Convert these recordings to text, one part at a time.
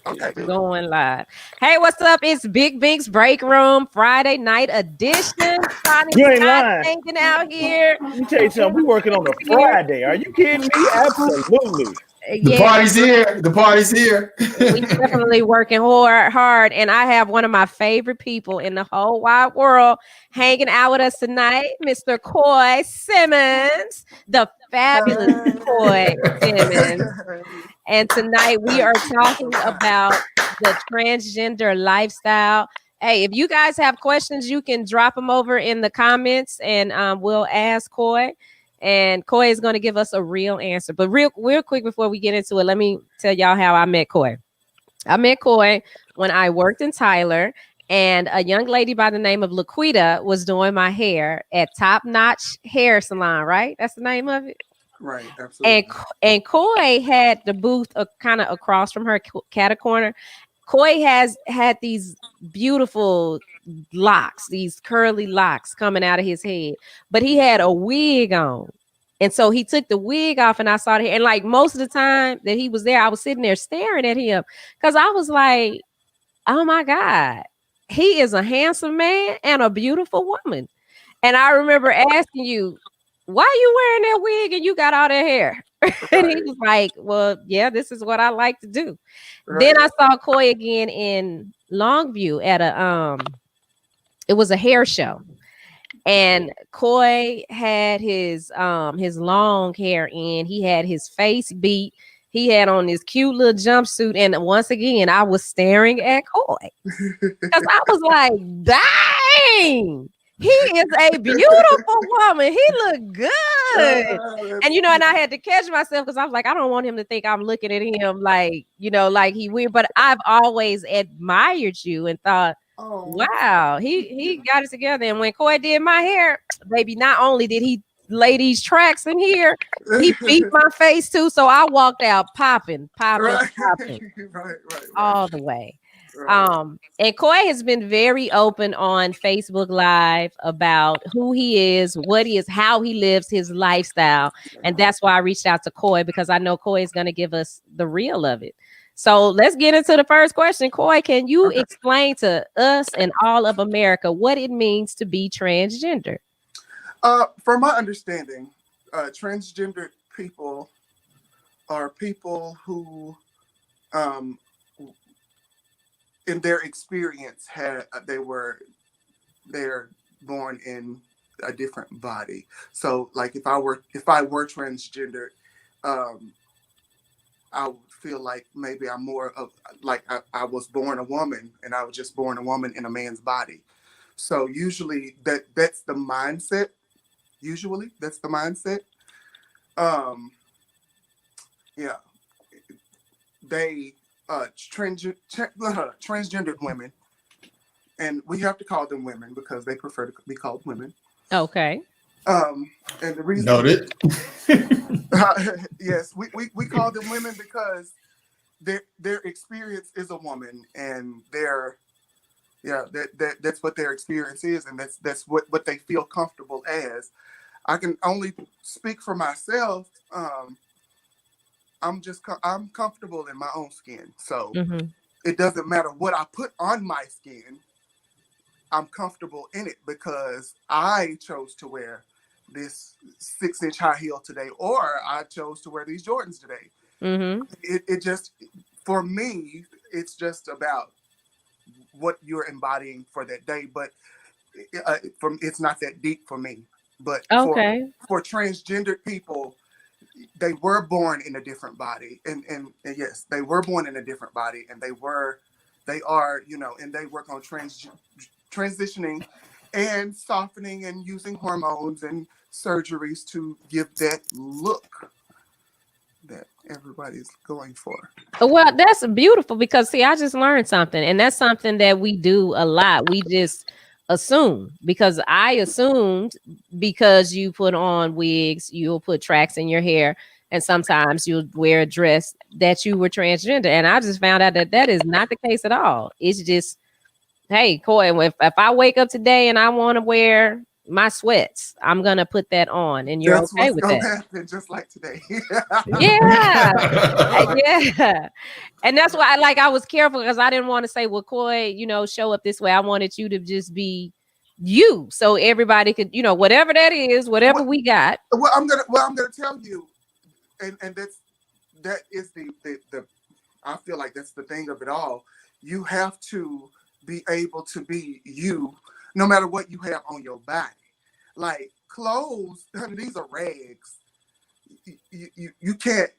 Okay, good. Going live. Hey, what's up? It's Big Bink's Break Room Friday night edition. Shani You ain't Scott lying. hanging out here. Let me tell you something. We working on a Here. Friday. Are you kidding me? Absolutely. The Yeah, party's here. The party's here. we definitely working hard. And I have one of my favorite people in the whole wide world hanging out with us tonight, Mr. Coy Simmons, the fabulous Coy Simmons. And tonight we are talking about the transgender lifestyle. Hey, if you guys have questions, you can drop them over in the comments and we'll ask Coy. And Coy is going to give us a real answer. But real quick before we get into it, let me tell y'all how I met Coy. I met Coy when I worked in Tyler, and a young lady by the name of Laquita was doing my hair at Top Notch Hair Salon, right? That's the name of it. Right, And absolutely. and Coy had the booth kind of across from her cat corner. Coy has had these beautiful locks, these curly locks coming out of his head, but he had a wig on. And so he took the wig off and I saw it. And like most of the time that he was there, I was sitting there staring at him because I was like, oh my God, he is a handsome man and a beautiful woman. And I remember asking you, why are you wearing that wig and you got all that hair? And he Right, was like, well, yeah, this is what I like to do. Then right. I saw Coy again in Longview at it was a hair show. And Coy had his long hair in. He had his face beat. He had on this cute little jumpsuit. And once again, I was staring at Coy because I was like, dang, he is a beautiful woman. He looked good. And That's and I had to catch myself because I was like, I don't want him to think I'm looking at him like, like he weird. But I've always admired you and thought, oh. wow, he got it together. And when Coy did my hair, baby, not only did he lay these tracks in here, he beat my face too. So I walked out popping, popping, Right, popping right, all the way. right. And Coy has been very open on Facebook Live about who he is, what he is, how he lives his lifestyle. And that's why I reached out to Coy because I know Coy is going to give us the real of it. So let's get into the first question. Coy, can you Okay. explain to us and all of America what it means to be transgender? From my understanding, transgender people are people who, um, in their experience, had they're born in a different body. So, like, if I were transgender, um, I would feel like maybe I'm more of like I was born a woman and I was just born a woman in a man's body. So usually that's the mindset. Usually that's the mindset. Um, yeah, they transgendered women, and we have to call them women because they prefer to be called women. Okay. Um, and the reason, Noted. yes, we call them women because their experience is a woman, and that's what their experience is, and that's what they feel comfortable as. I can only speak for myself. I'm comfortable in my own skin, so Mm-hmm. it doesn't matter what I put on my skin. I'm comfortable in it because I chose to wear this 6-inch high heel today, or I chose to wear these Jordans today. Mm-hmm. It just, for me, it's just about what you're embodying for that day. But it's not that deep for me. But Okay. for transgendered people, they were born in a different body, and yes, they were born in a different body, and they are, and they work on transitioning and softening and using hormones and surgeries to give that look that everybody's going for. Well, that's beautiful because see, I just learned something, and that's something that we do a lot. We just assume because I assumed because you put on wigs, you'll put tracks in your hair, and sometimes you'll wear a dress that you were transgender. And I just found out that that is not the case at all. It's just, hey, Coy, if I wake up today and I want to wear, my sweats. I'm gonna put that on, and you're That's okay what's with gonna that. happen, just like today. Yeah. Yeah. And that's why I was careful because I didn't want to say, well, Coy, show up this way. I wanted you to just be you. So everybody could, whatever that is, whatever Well, we got. I'm gonna tell you, and that is the I feel like that's the thing of it all. You have to be able to be you, no matter what you have on your body. Like clothes, honey, these are rags. You can't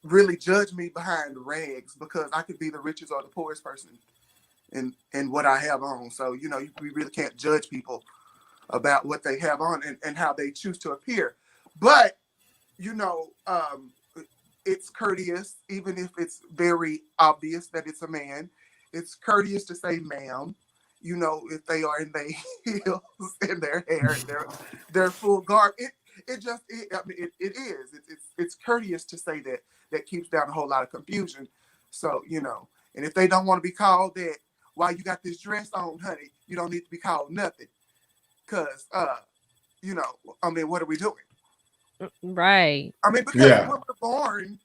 really judge me behind rags because I could be the richest or the poorest person in what I have on. So we really can't judge people about what they have on and how they choose to appear. But you know, it's courteous, even if it's very obvious that it's a man. It's courteous to say ma'am, if they are in their heels and their hair and their full garb. It is. It's courteous to say that. That keeps down a whole lot of confusion. So, and if they don't want to be called that while you got this dress on, honey, you don't need to be called nothing. Cause what are we doing? Right. I mean, because when we're born,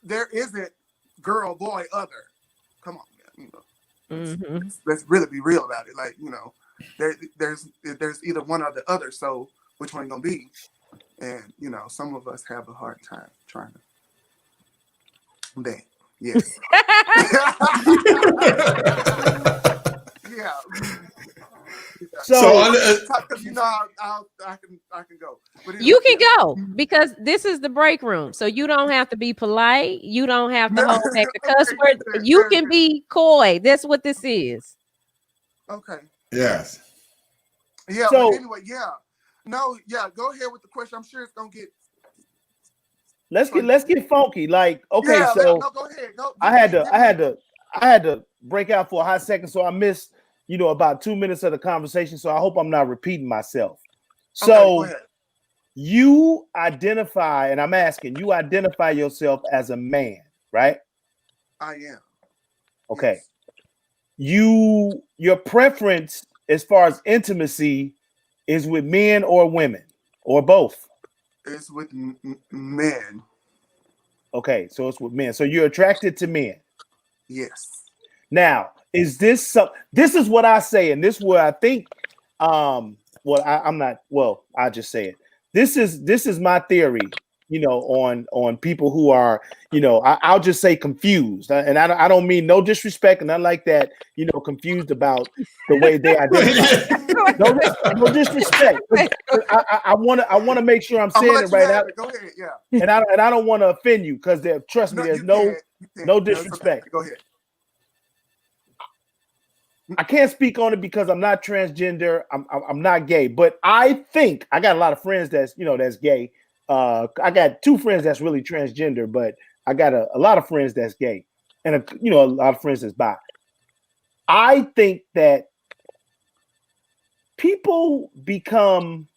there isn't girl, boy, other. Come on, man. Let's really be real about it. Like, there's either one or the other. So which one gonna be? And some of us have a hard time trying to. That yes. Yeah. So I can go. But anyway, you can go because this is the break room, so you don't have to be polite. You don't have to hold back the cuss word. You can be coy. That's what this is. Okay. Yes. Yeah. So, but anyway, yeah. No. Yeah. Go ahead with the question. I'm sure it's gonna get. Let's get funky. Like, okay, Yeah, so no, go ahead. Go. I had to break out for a hot second, so I missed about 2 minutes of the conversation. So I hope I'm not repeating myself. So okay, you identify, and I'm asking, you identify yourself as a man, right? I am. Okay. Yes. Your preference as far as intimacy is with men or women or both? It's with men. Okay, so it's with men. So you're attracted to men. Yes. Now, is this this is what I say, and this is where I think I'm not, I just say it. This is my theory, on people who are, I'll just say confused. And I don't mean no disrespect and nothing like that, confused about the way they identify. No disrespect. I want to make sure I'm saying it right out. Go ahead, yeah. And I don't want to offend you because trust me, there's no disrespect. Go ahead. I can't speak on it because I'm not transgender. I'm not gay, but I think I got a lot of friends that's gay. I got 2 friends that's really transgender, but I got a lot of friends that's gay, and a lot of friends that's bi. I think that people become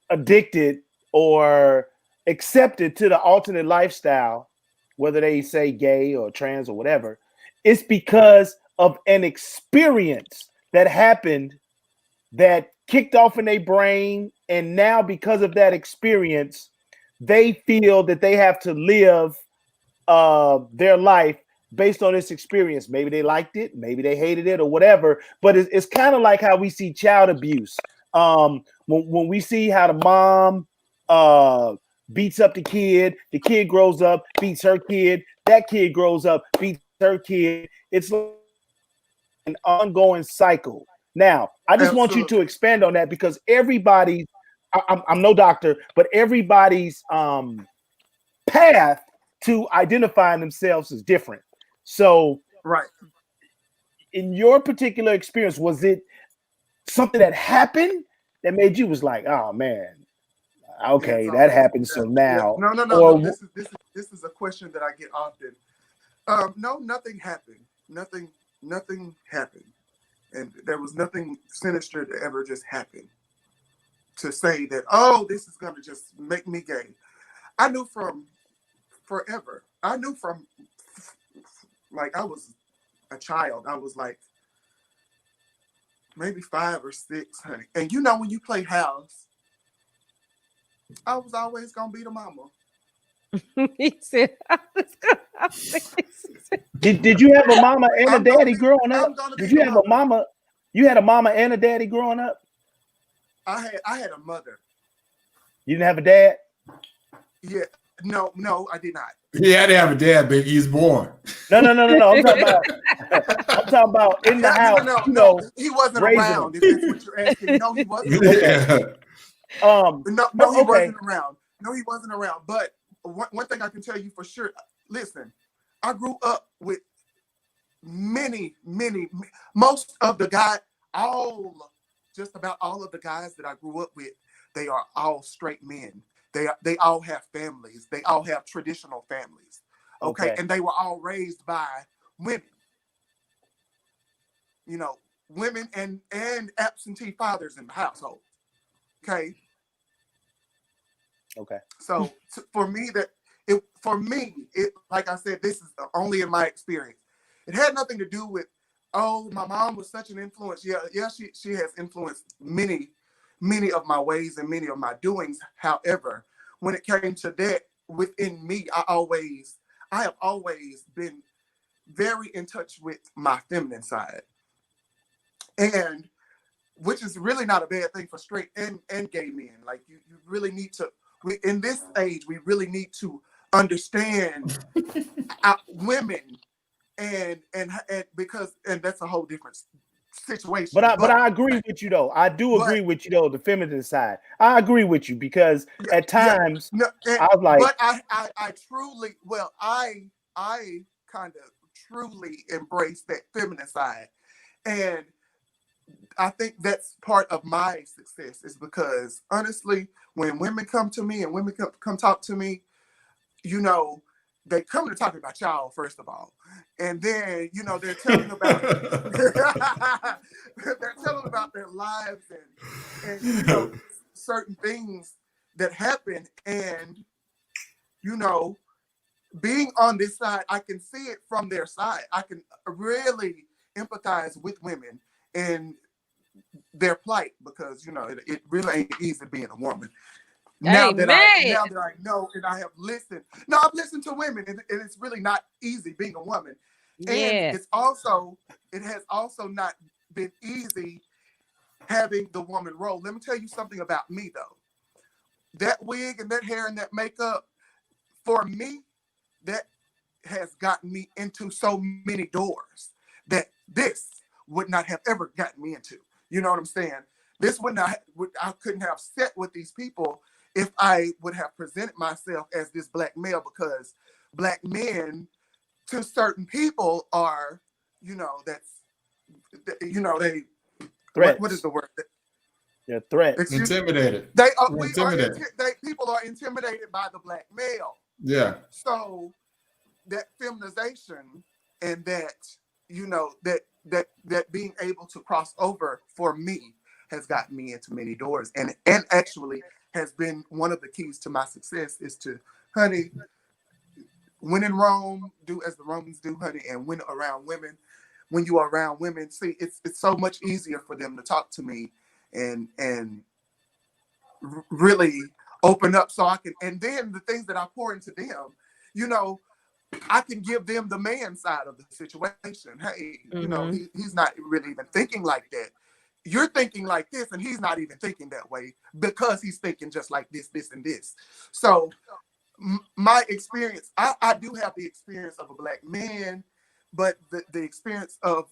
addicted or accepted to the alternate lifestyle, whether they say gay or trans or whatever. It's because of an experience that happened that kicked off in their brain. And now because of that experience, they feel that they have to live their life based on this experience. Maybe they liked it, maybe they hated it or whatever. But it's kind of like how we see child abuse. When we see how the mom beats up the kid grows up, beats her kid, that kid grows up, beats her kid. It's like an ongoing cycle. Now, I just want you to expand on that because everybody, I'm no doctor, but everybody's path to identifying themselves is different. So, right. In your particular experience, was it something that happened that made you was like, oh man, okay, that happened. So now, no. This is a question that I get often. No, nothing happened. Nothing happened. And there was nothing sinister to ever just happen to say that, oh, this is going to just make me gay. I knew from forever. I knew from like I was a child. I was like maybe 5 or 6, honey. And you know, when you play house, I was always gonna be the mama. He said, Did you have a mama and a daddy growing up? I'm gonna be Did you the have mama. a mama? You had a mama and a daddy growing up? I had a mother. You didn't have a dad? Yeah. No, I did not. He had to have a dad, Big. He's born. No. I'm talking about in the house. No, he wasn't raising around. them. If that's what you're asking. No, he wasn't. Okay. No, he okay. wasn't around. No, he wasn't around. But one thing I can tell you for sure. Listen, I grew up with most of the guys, just about all of the guys that I grew up with, they are all straight men. They all have families. They all have traditional families. Okay. And they were all raised by women. You know, women and absentee fathers in the household. Okay. So for me, like I said, this is only in my experience. It had nothing to do with, oh, my mom was such an influence. Yeah, she has influenced many of my ways and many of my doings. However, when it came to that within me, I have always been very in touch with my feminine side. And which is really not a bad thing for straight and gay men. Like you really need to, in this age, we really need to understand women and because that's a whole different situation. But I agree with you though. I do agree with you though, the feminine side. I agree with you because at times I was like, but I truly, I kind of truly embrace that feminine side. And I think that's part of my success is because honestly, when women come to me and women come talk to me, you know, they come to talk about y'all first of all, and then you know they're telling about they're telling about their lives and you know certain things that happen, and you know, being on this side, I can see it from their side. I can really empathize with women and their plight because you know it really ain't easy being a woman. Now that I know and I have listened. No, I've listened to women and it's really not easy being a woman. And it has also not been easy having the woman role. Let me tell you something about me though. That wig and that hair and that makeup, for me, that has gotten me into so many doors that this would not have ever gotten me into. You know what I'm saying? This I couldn't have sat with these people if I would have presented myself as this black male, because black men to certain people are, you know, they what is the word? They're threats. Intimidated. People are intimidated by the black male. Yeah. So that feminization and that, you know, that being able to cross over for me has gotten me into many doors, and actually has been one of the keys to my success is to, honey, when in Rome, do as the Romans do, honey, and when you are around women, see, it's so much easier for them to talk to me and really open up so I can, and then the things that I pour into them, you know, I can give them the man side of the situation. Hey, you know, he's not really even thinking like that. You're thinking like this, and he's not even thinking that way because he's thinking just like this, and this. So my experience, I do have the experience of a black man, but the experience of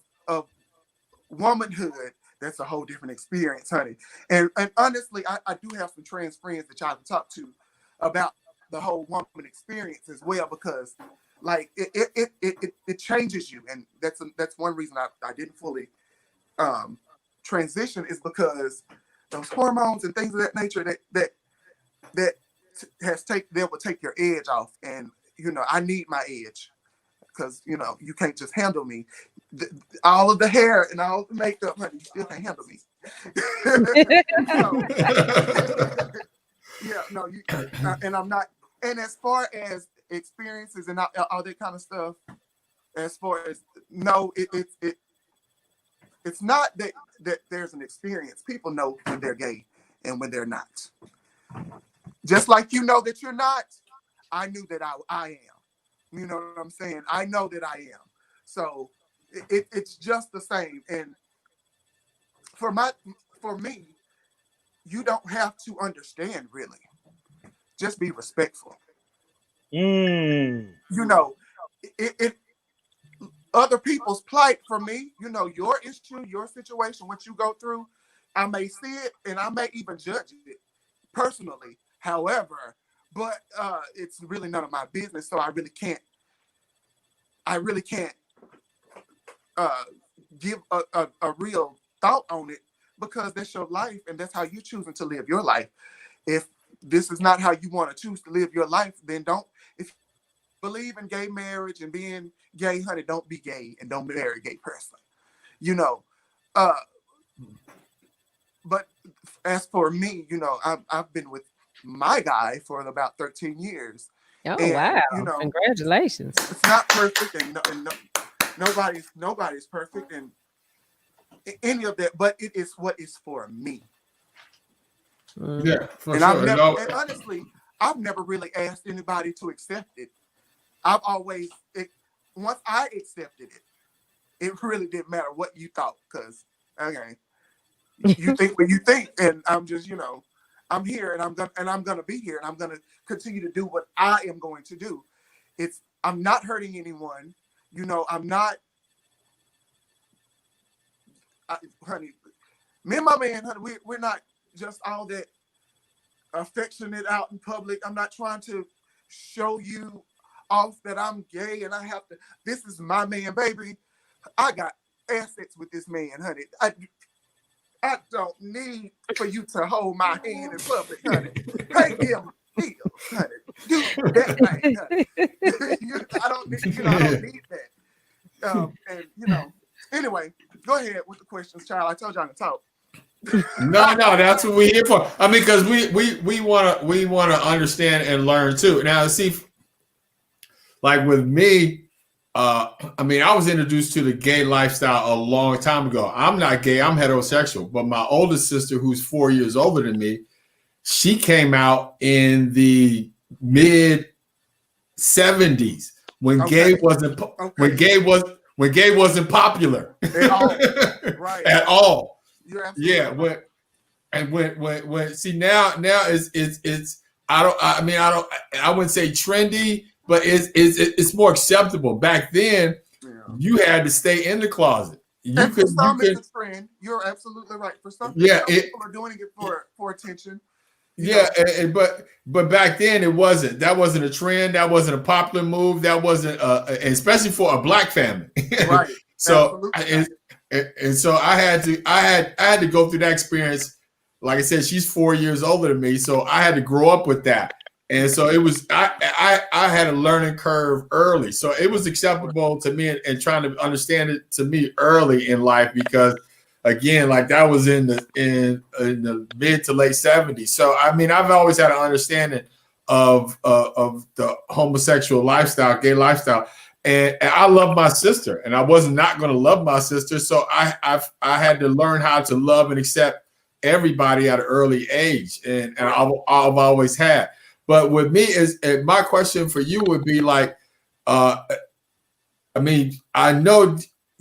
womanhood, that's a whole different experience, honey. And honestly, I do have some trans friends that y'all can talk to about the whole woman experience as well, because like it changes you, and that's one reason I didn't fully transition, is because those hormones and things of that nature that will take your edge off, and you know I need my edge because you know you can't just handle me. All of the hair and all the makeup, honey, you still can't handle me. Yeah, no, and I'm not. And as far as experiences and all that kind of stuff, as far as no, it's it's not that there's an experience. People know when they're gay and when they're not. Just like you know that you're not, I knew that I am. You know what I'm saying? I know that I am. So it's just the same. And for me, you don't have to understand really. Just be respectful. Mm. You know, it other people's plight for me, you know, your issue, your situation, what you go through, I may see it and I may even judge it personally. However, but it's really none of my business. So I really can't give a real thought on it because that's your life and that's how you're choosing to live your life. If this is not how you want to choose to live your life, then don't. If you believe in gay marriage and being gay, honey, don't be gay and don't marry a gay person. You know, but as for me, you know, I've been with my guy for about 13 years. Oh, and, wow. You know, Congratulations. it's not perfect and nobody's perfect and any of that, but it is what is for me. Yeah, for And sure. and honestly, I've never really asked anybody to accept it. I've always, once I accepted it, it really didn't matter what you thought, because, okay, you think what you think, and I'm just, you know, I'm here, and I'm gonna be here, and I'm gonna continue to do what I am going to do. I'm not hurting anyone, you know. Honey, me and my man, honey, we're not just all that affectionate out in public. I'm not trying to show you off that I'm gay and I have to. This is my man, baby. I got assets with this man, honey. I don't need for you to hold my hand in public, honey. Pay him bills, honey. Do that thing, honey. I don't need that. And you know, anyway, go ahead with the questions, child. I told y'all to talk. No, that's what we're here for. I mean, because we wanna understand and learn too. Now, see, like with me, I mean, I was introduced to the gay lifestyle a long time ago. I'm not gay, I'm heterosexual, but my oldest sister, who's 4 years older than me, she came out in the mid 70s when gay wasn't when gay wasn't popular at all. Right. At all. You're absolutely right. When see now it's I wouldn't say trendy, but it's more acceptable. Back then, you had to stay in the closet. For some, it's a trend. You're absolutely right. For some people are doing it for attention. Yeah, but back then it wasn't. That wasn't a trend. That wasn't a popular move. That wasn't, especially for a black family. Right. So and so I had to go through that experience. Like I said, she's 4 years older than me, so I had to grow up with that. And so it was I had a learning curve early. So it was acceptable to me and trying to understand it to me early in life because again, like that was in the mid to late 70s. So I mean, I've always had an understanding of the homosexual lifestyle, gay lifestyle. And I love my sister, and I was not going to love my sister. So I had to learn how to love and accept everybody at an early age, and I've always had. But with me, my question for you would be like, I mean, I know,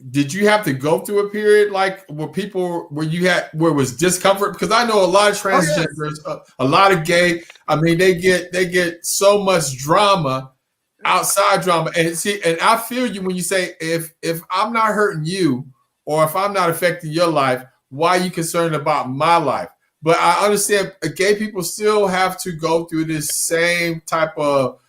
did you have to go through a period like where it was discomfort? Because I know a lot of transgenders, a lot of gay. I mean, they get so much drama, outside drama, and I feel you when you say if I'm not hurting you or if I'm not affecting your life, why are you concerned about my life? But I understand gay people still have to go through this same type of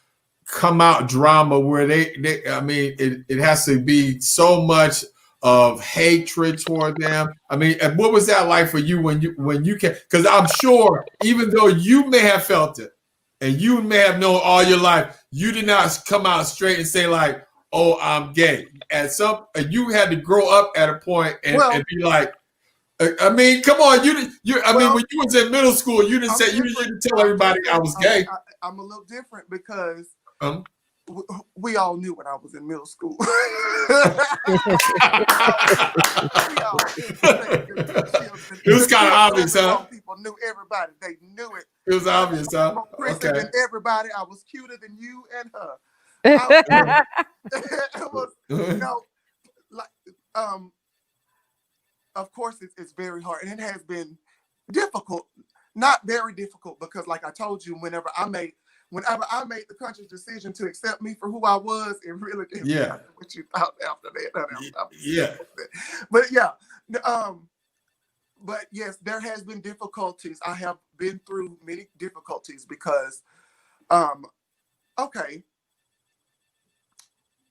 come out drama where they I mean, it has to be so much of hatred toward them. I mean, and what was that like for you when you can? Because I'm sure even though you may have felt it and you may have known all your life, you did not come out straight and say like, "Oh, I'm gay." You had to grow up at a point and be like. I mean, come on, I mean, when you was in middle school, you didn't tell everybody I was gay. I'm a little different because we all knew when I was in middle school. It was kind of obvious, huh? People knew everybody. They knew it. It was obvious, huh? More prettier than everybody. I was cuter than you and her. It was, like, of course, it's very hard, and it has been difficult. Not very difficult because, like I told you, whenever I made the conscious decision to accept me for who I was, it really didn't matter what you thought after that. But yeah, but yes, there has been difficulties. I have been through many difficulties because, okay,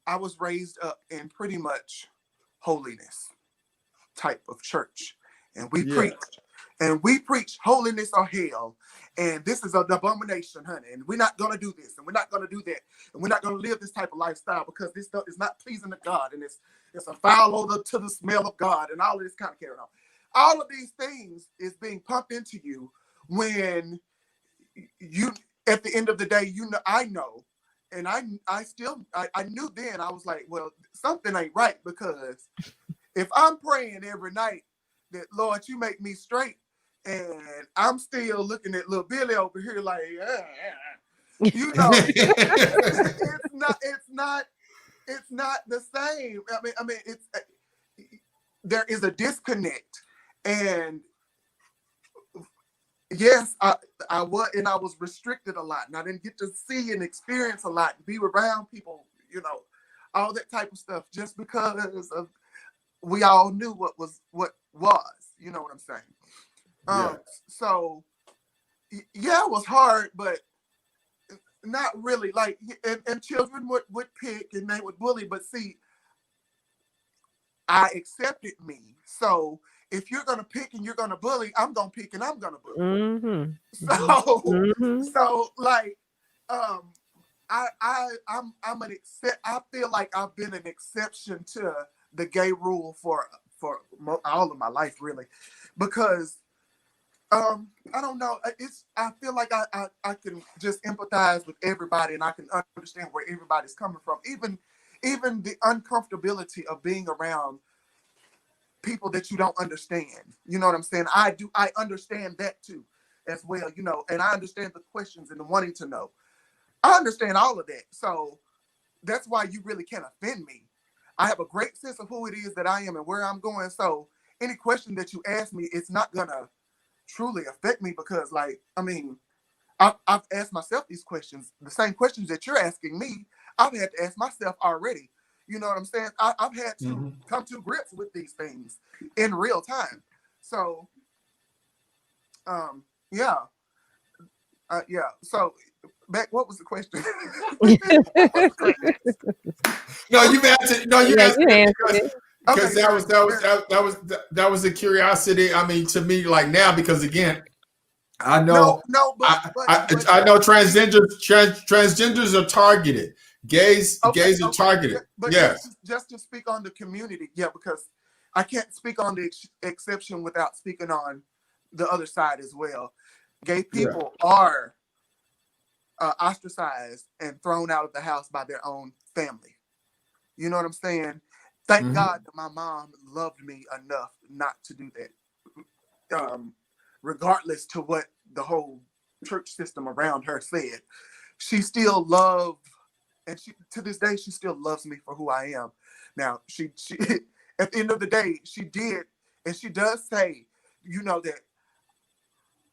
I was raised up in pretty much holiness type of church, and we preached. And we preach holiness or hell. And this is an abomination, honey. And we're not going to do this. And we're not going to do that. And we're not going to live this type of lifestyle because this stuff is not pleasing to God. And it's a foul odor to the smell of God. And all of this kind of carrying on. All of these things is being pumped into you when you, at the end of the day, you know, I know. And I knew then, I was like, well, something ain't right, because if I'm praying every night that, Lord, you make me straight, and I'm still looking at little Billy over here like, you know, it's not the same. I mean, there is a disconnect, and yes, I was restricted a lot, and I didn't get to see and experience a lot, and be around people, you know, all that type of stuff, just because of we all knew what was, you know what I'm saying? So yeah, it was hard, but not really. Like, and children would pick and they would bully, but see, I accepted me. So if you're gonna pick and you're gonna bully, I'm gonna pick and I'm gonna bully. So like, I'm an I feel like I've been an exception to the gay rule for all of my life, really, because I don't know. I feel like I can just empathize with everybody, and I can understand where everybody's coming from. Even the uncomfortability of being around people that you don't understand. You know what I'm saying? I understand that too, as well. You know, and I understand the questions and the wanting to know. I understand all of that. So that's why you really can't offend me. I have a great sense of who it is that I am and where I'm going. So any question that you ask me, it's not gonna truly affect me, because, like, I mean, I've asked myself these questions, the same questions that you're asking me. I've had to ask myself already. You know what I'm saying? I've had to come to grips with these things in real time. So, yeah. So, back, what was the question? No, you answered. No, you answered it because Okay, that was a curiosity. I mean, to me, like, now, because again, I know, I know transgenders are targeted. Gays are targeted. But yes, just to speak on the community, because I can't speak on the exception without speaking on the other side as well. Gay people are ostracized and thrown out of the house by their own family. You know what I'm saying? Thank God that my mom loved me enough not to do that. Regardless to what the whole church system around her said, she still loved, and she, to this day, she still loves me for who I am. Now, she at the end of the day, she did, and she does say, you know, that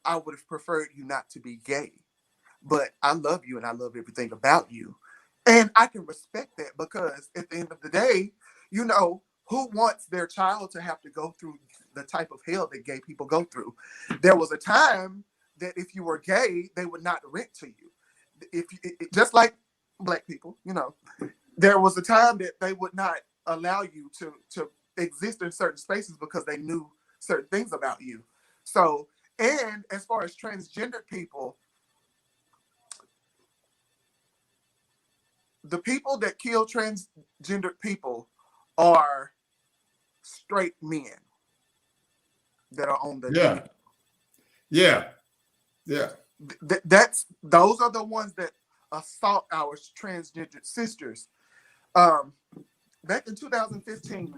I would have preferred you not to be gay, but I love you and I love everything about you. And I can respect that, because at the end of the day, you know, who wants their child to have to go through the type of hell that gay people go through? There was a time that if you were gay, they would not rent to you. If just like Black people, you know, there was a time that they would not allow you to exist in certain spaces because they knew certain things about you. So, and as far as transgender people, the people that kill transgender people are straight men that are on the those are the ones that assault our transgender sisters. Back in 2015,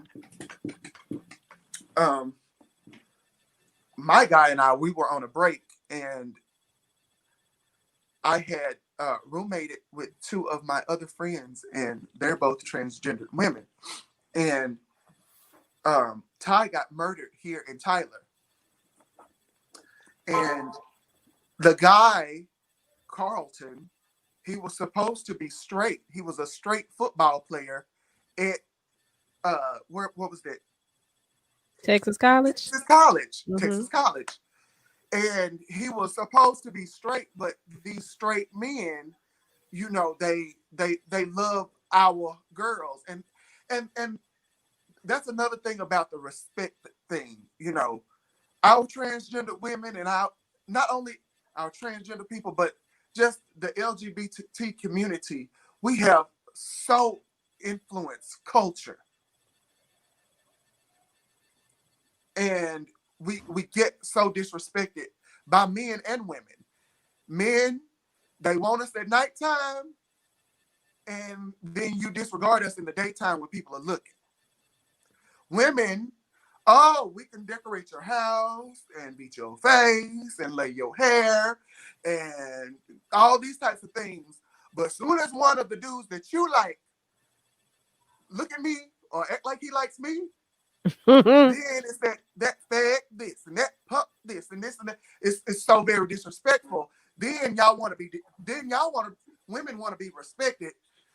my guy and I, we were on a break, and I had roommated with two of my other friends, and they're both transgender women. And Ty got murdered here in Tyler. And the guy, Carlton, he was supposed to be straight. He was a straight football player at what was that? Texas College. Texas College. And he was supposed to be straight, but these straight men, you know, they love our girls. And that's another thing about the respect thing, you know. Our transgender women and not only our transgender people, but just the LGBT community, we have so influenced culture. And we get so disrespected by men and women. Men, they want us at nighttime, and then you disregard us in the daytime when people are looking. Women, oh, we can decorate your house and beat your face and lay your hair and all these types of things. But as soon as one of the dudes that you like look at me or act like he likes me, then it's that fag this and that pup this and this and that. It's so very disrespectful. Then women want to be respected,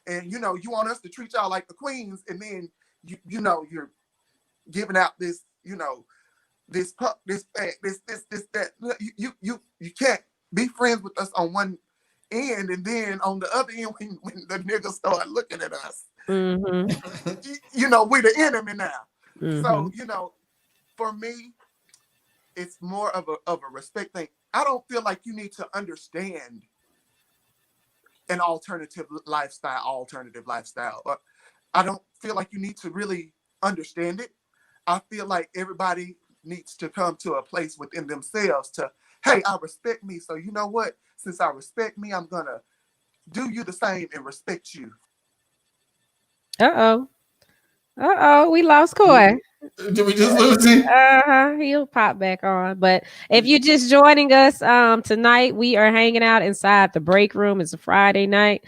and you know, you want us to treat y'all like the queens, and then you know, you're giving out this, you know, this pup, this fag, this that. You can't be friends with us on one end, and then on the other end, when the niggas start looking at us, you know, we're the enemy now. So, you know, for me, it's more of a respect thing. I don't feel like you need to understand an alternative lifestyle. I don't feel like you need to really understand it. I feel like everybody needs to come to a place within themselves to, hey, I respect me. So you know what? Since I respect me, I'm going to do you the same and respect you. We lost Coy. Did we just lose him? He'll pop back on. But if you're just joining us tonight, we are hanging out inside the break room. It's a Friday night.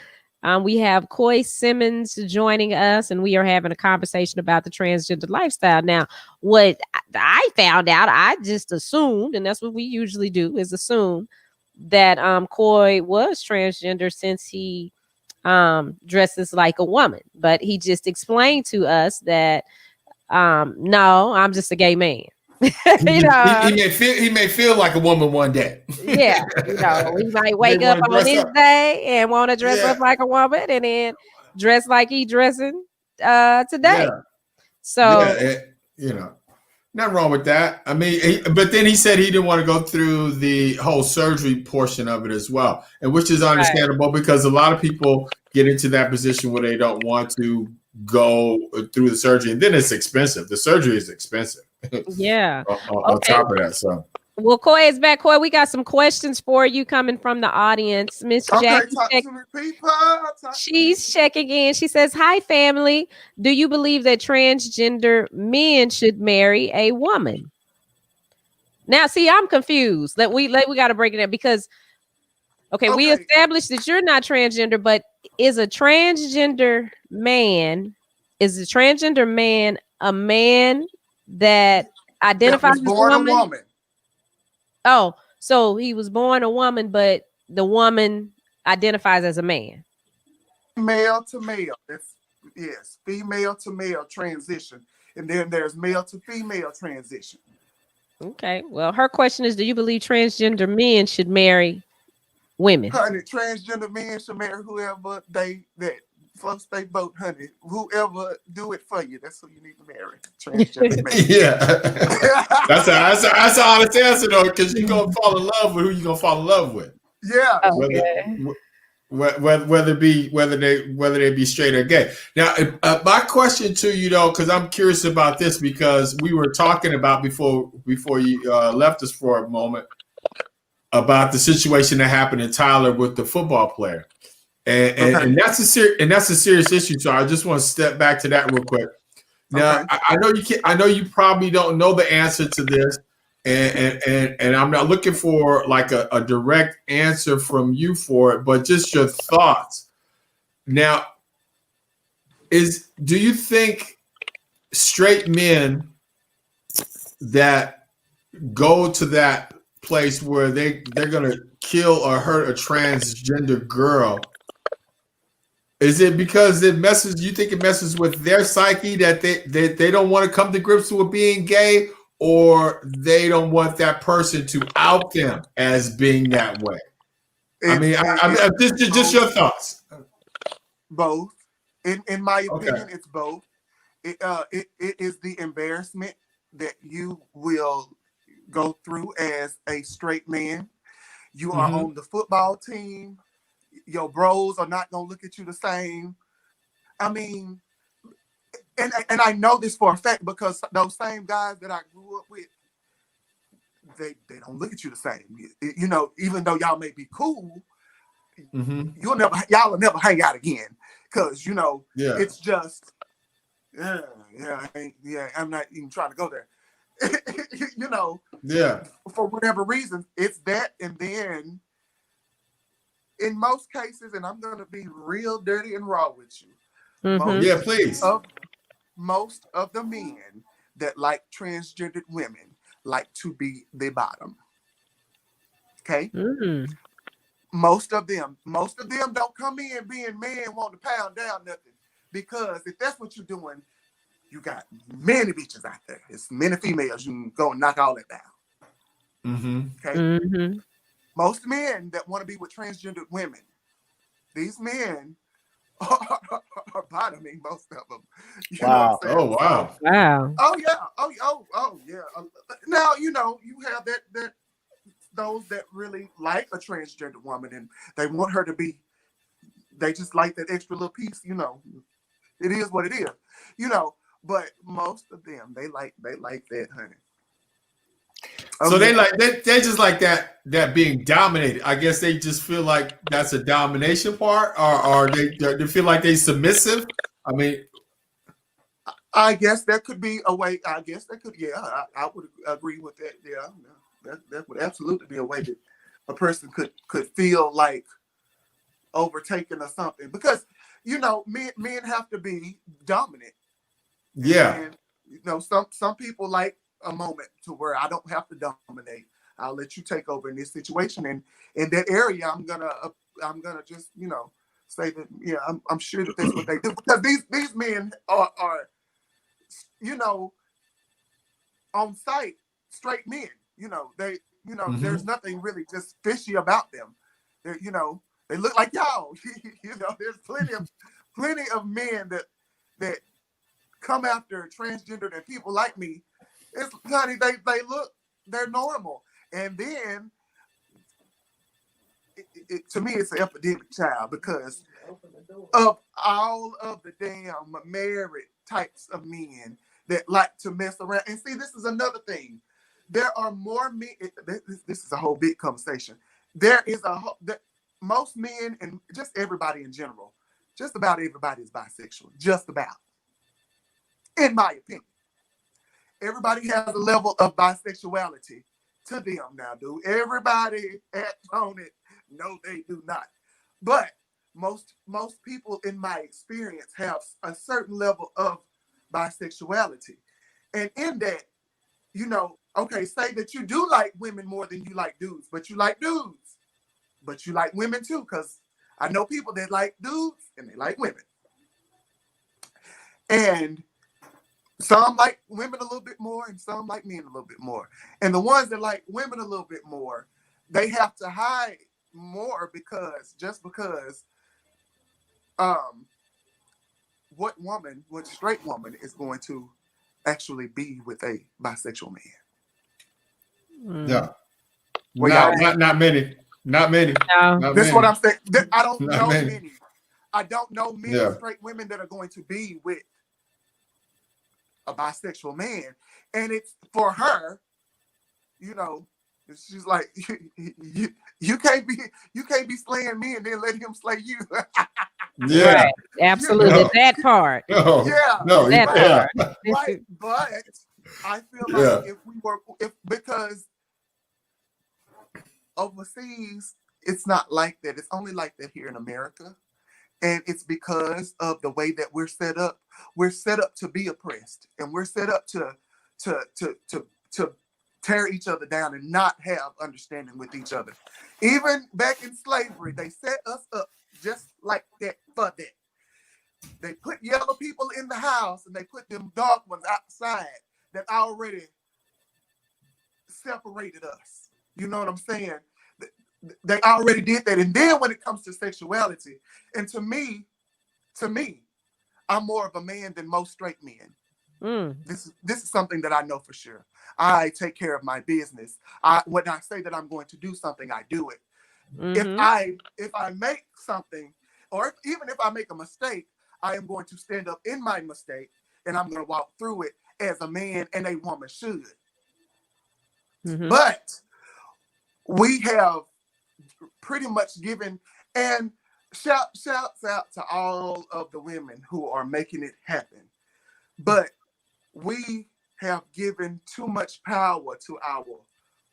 We have Coy Simmons joining us, and we are having a conversation about the transgender lifestyle. Now, what I found out, I just assumed, and that's what we usually do, is assume that Coy was transgender since he dresses like a woman. But he just explained to us that no, I'm just a gay man. You know, he may feel like a woman one day. Yeah, you know, he might wake up on his day and want to dress up like a woman, and then dress like he dressing today. So you know, nothing wrong with that. I mean, but then he said he didn't want to go through the whole surgery portion of it as well, and which is understandable because a lot of people get into that position where they don't want to go through the surgery, and then it's expensive. The surgery is expensive. Yeah. On top of that, so. Well, Coy is back. Coy, we got some questions for you coming from the audience. Miss Jackie, she's checking in. She says, "Hi, family. Do you believe that transgender men should marry a woman?" Now, see, I'm confused. We got to break it down because, we established that you're not transgender, but is a transgender man a man that identifies as a woman? Oh, so he was born a woman, but the woman identifies as a man. Male to male. Yes, female to male transition. And then there's male to female transition. Okay. Well, her question is, do you believe transgender men should marry women? Honey, transgender men should marry whoever that floats they boat, honey. Whoever do it for you, that's who you need to marry. Transgender man. Yeah. that's an honest answer though, because you're gonna fall in love with who you're gonna fall in love with. Yeah. Whether they be straight or gay. Now, my question to you though, because I'm curious about this, because we were talking about before you left us for a moment about the situation that happened in Tyler with the football player. And that's a serious issue. So I just want to step back to that real quick. Now, I know you can't. I know you probably don't know the answer to this, and I'm not looking for like a direct answer from you for it, but just your thoughts. Now, do you think straight men that go to that place where they're gonna kill or hurt a transgender girl, is it because it messes? You think it messes with their psyche that they don't want to come to grips with being gay, or they don't want that person to out them as being that way? Just your thoughts. Both. In my opinion, it's both. It is the embarrassment that you will go through as a straight man. You are on the football team. Your bros are not gonna look at you the same. I mean, and I know this for a fact because those same guys that I grew up with, they don't look at you the same. You know, even though y'all may be cool, y'all will never hang out again because it's just I'm not even trying to go there. For whatever reason, it's that, and then in most cases, and I'm gonna be real dirty and raw with you. Please. Most of the men that like transgendered women like to be the bottom. Okay. Most of them don't come in being men wanting to pound down nothing, because if that's what you're doing, you got many bitches out there. It's many females. You can go and knock all that down. Okay. Most men that want to be with transgendered women, these men are bottoming most of them. You know what I'm saying? Wow. Oh yeah. Now you have that those that really like a transgender woman and they want her to be. They just like that extra little piece. It is what it is. But most of them they like that, honey. So they just like that being dominated. I guess they just feel like that's a domination part, or they feel like they submissive. I mean, I guess that could be a way. I guess that could. Yeah, I would agree with that. Yeah, that would absolutely be a way that a person could feel like overtaken or something, because men have to be dominant. Yeah. And, some people like a moment to where I don't have to dominate. I'll let you take over in this situation, and in that area, I'm gonna just say that I'm sure that that's what they do, because these men are on site straight men. There's nothing really just fishy about them. They look like y'all. There's plenty of men that come after transgender and people like me. It's honey, they're normal. And then to me it's an epidemic, child, because of all of the damn married types of men that like to mess around. And see, this is another thing. There are more men. This is a whole big conversation. There is most men, and just everybody in general, just about everybody is bisexual. Just about. In my opinion. Everybody has a level of bisexuality to them now, dude. Everybody on it, no, they do not. But most people, in my experience, have a certain level of bisexuality. And in that, say that you do like women more than you like dudes, but you like dudes. But you like women too, because I know people that like dudes and they like women. And some like women a little bit more and some like men a little bit more. And the ones that like women a little bit more, they have to hide more because what straight woman is going to actually be with a bisexual man? Yeah. Not many. Not many. No. That's what I'm saying. I don't know many. many. I don't know many straight women that are going to be with a bisexual man. And it's for her, She's like, you can't be slaying me and then let him slay you. Yeah. Right. Absolutely. No. That part. No. Yeah. No. That Yeah. part. Right. But I feel Yeah. like because overseas, it's not like that. It's only like that here in America. And it's because of the way that we're set up. We're set up to be oppressed, and we're set up to tear each other down and not have understanding with each other. Even back in slavery, they set us up just like that for that. They put yellow people in the house and they put them dark ones outside that already separated us. You know what I'm saying? They already did that. And then when it comes to sexuality, and to me, I'm more of a man than most straight men. This is something that I know for sure. I take care of my business. When I say that I'm going to do something, I do it. If I make something, or even if I make a mistake, I am going to stand up in my mistake and I'm going to walk through it as a man and a woman should. But we have pretty much given, and shouts out to all of the women who are making it happen. But we have given too much power to our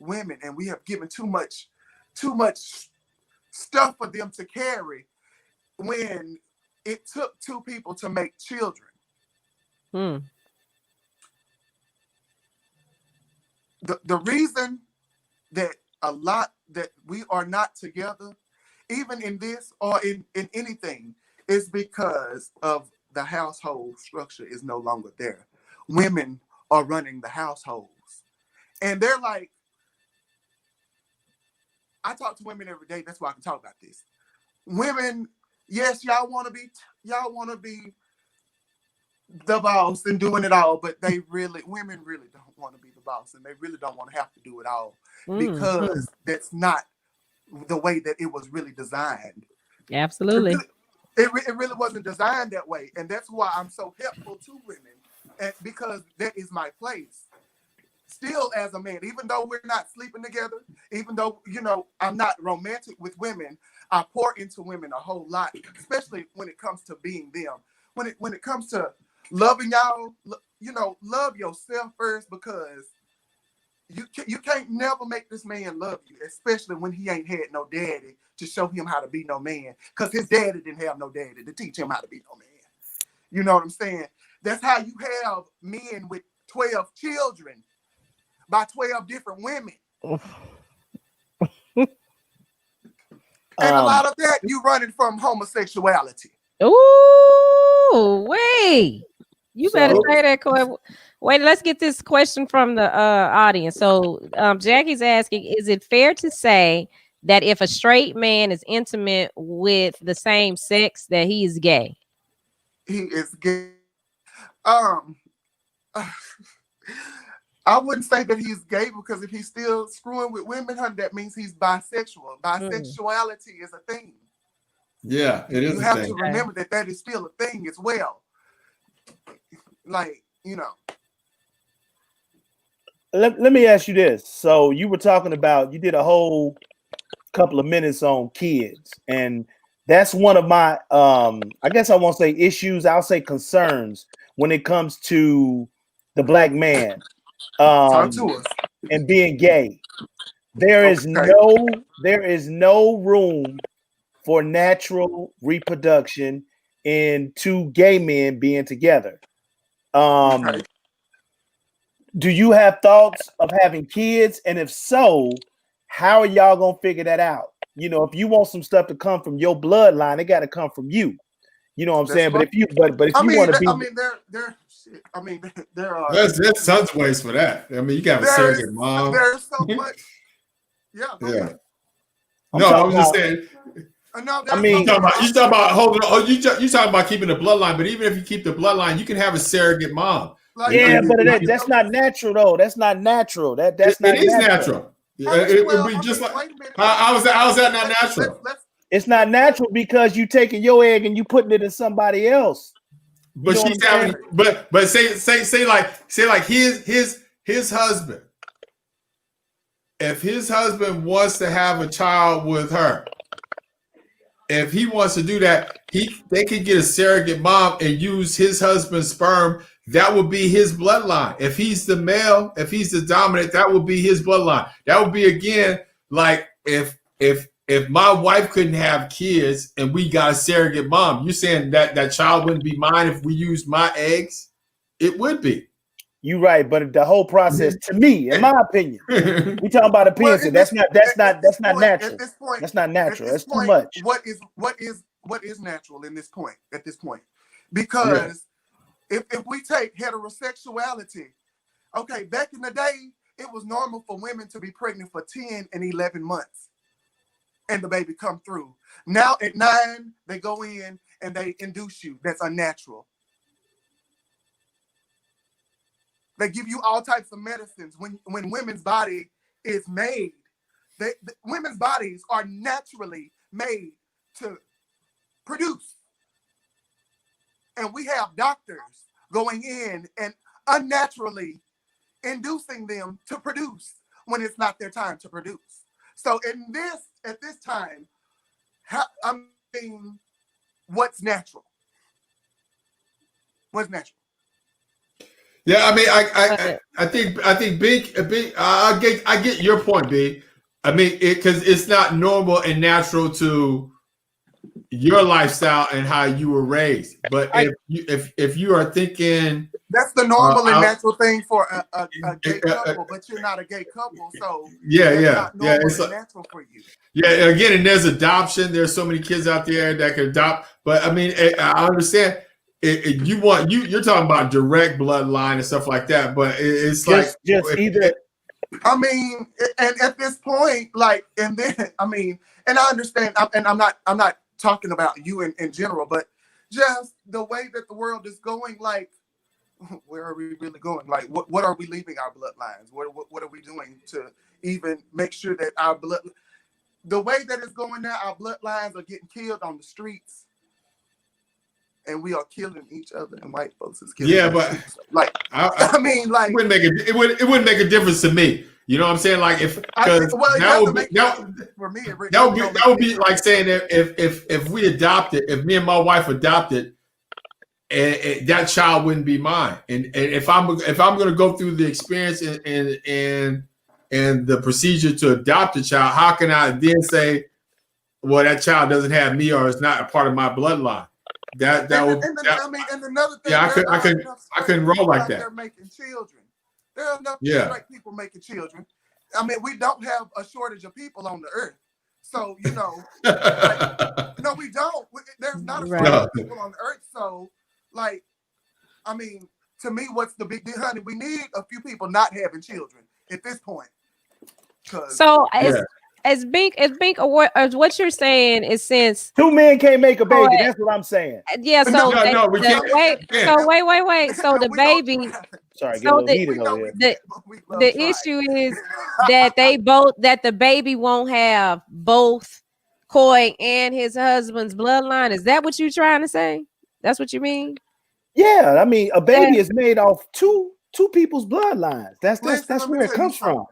women, and we have given too much stuff for them to carry when it took two people to make children. The reason that that we are not together, even in this or in anything, is because of the household structure is no longer there. Women are running the households. And they're like, I talk to women every day. That's why I can talk about this. Women, yes, y'all want to be the boss and doing it all, but women really don't want to be the boss, and they really don't want to have to do it all because that's not the way that it was really designed. Absolutely. It really wasn't designed that way, and that's why I'm so helpful to women, and because that is my place. Still, as a man, even though we're not sleeping together, even though I'm not romantic with women, I pour into women a whole lot, especially when it comes to being them. When it comes to loving y'all, love yourself first, because you can't never make this man love you, especially when he ain't had no daddy to show him how to be no man, because his daddy didn't have no daddy to teach him how to be no man. You know what I'm saying? That's how you have men with 12 children by 12 different women. And a lot of that, you running from homosexuality. Ooh, wait. You better say that, Coy. Wait, let's get this question from the audience. So Jackie's asking, is it fair to say that if a straight man is intimate with the same sex, that he is gay? He is gay. I wouldn't say that he's gay, because if he's still screwing with women, that means he's bisexual. Bisexuality is a thing. Yeah, it is. You have to remember that is still a thing as well. Like, Let me ask you this. So you were talking about, you did a whole couple of minutes on kids, and that's one of my I guess I won't say issues, I'll say concerns when it comes to the black man and being gay. There is no room for natural reproduction in two gay men being together. Do you have thoughts of having kids? And if so, how are y'all gonna figure that out? If you want some stuff to come from your bloodline, it got to come from you. You know what I'm saying? But if you want to be, there are. There's tons of ways for that. I mean, you got a surrogate mom. There's so much. Yeah. Yeah. No, I was just saying. I mean, you talking about holding. Oh, you talking about keeping the bloodline? But even if you keep the bloodline, you can have a surrogot mom. Like, but that's not natural though. That's not natural. It is natural. It would be just like how is that not natural? It's not natural because you taking your egg and you putting it in somebody else. But she's having. But say like his husband if his husband wants to have a child with her, if he wants to do that, they could get a surrogate mom and use his husband's sperm. That would be his bloodline. If he's the male, if he's the dominant, that would be his bloodline. That would be, again, like if my wife couldn't have kids and we got a surrogate mom, you're saying that child wouldn't be mine if we used my eggs? It would be. You're right, but the whole process, to me, in my opinion, we talking about appearance. Well, That's not natural. At this point, That's not natural. That's too point, much. What is natural in this point? At this point, because if we take heterosexuality, okay, back in the day, it was normal for women to be pregnant for 10 and 11 months, and the baby come through. Now at 9, they go in and they induce you. That's unnatural. They give you all types of medicines when women's body is made. Women's bodies are naturally made to produce. And we have doctors going in and unnaturally inducing them to produce when it's not their time to produce. So at this time, what's natural? What's natural? Yeah, I mean, I think Bink, I get your point, B. I mean, because it's not normal and natural to your lifestyle and how you were raised. But if you are thinking, that's the normal and natural thing for a gay couple, but you're not a gay couple, so not normal and natural for you. Yeah, again, and there's adoption. There's so many kids out there that can adopt. But I mean, I understand. You're talking about direct bloodline and stuff like that, but it's just either. I mean, and at this point, like, and then I mean, and I understand, and I'm not talking about you in general, but just the way that the world is going, like, where are we really going? Like, what are we leaving our bloodlines? What are we doing to even make sure that our the way that it's going now, our bloodlines are getting killed on the streets. And we are killing each other, and white folks is killing. Yeah, but like, I mean, like, it wouldn't make a difference to me. You know what I'm saying? Like, that would be like saying if we adopted, if me and my wife adopted, and that child wouldn't be mine. And if I'm going to go through the experience and the procedure to adopt a child, how can I then say, well, that child doesn't have me or it's not a part of my bloodline? I mean, and another thing, I couldn't roll like that. They're making children. There are enough straight people making children. I mean, we don't have a shortage of people on the earth, so no, we don't. There's not a shortage of people on the earth, so like, I mean, to me, what's the big deal, honey? We need a few people not having children at this point. So as Bink, what you're saying is, since 2 men can't make a baby, that's what I'm saying. Yeah. So we can't. Wait. So the baby. Sorry, get a little heated over here. The issue is that the baby won't have both Coy and his husband's bloodline. Is that what you're trying to say? That's what you mean? Yeah, I mean, a baby is made off two people's bloodlines. That's where it comes from.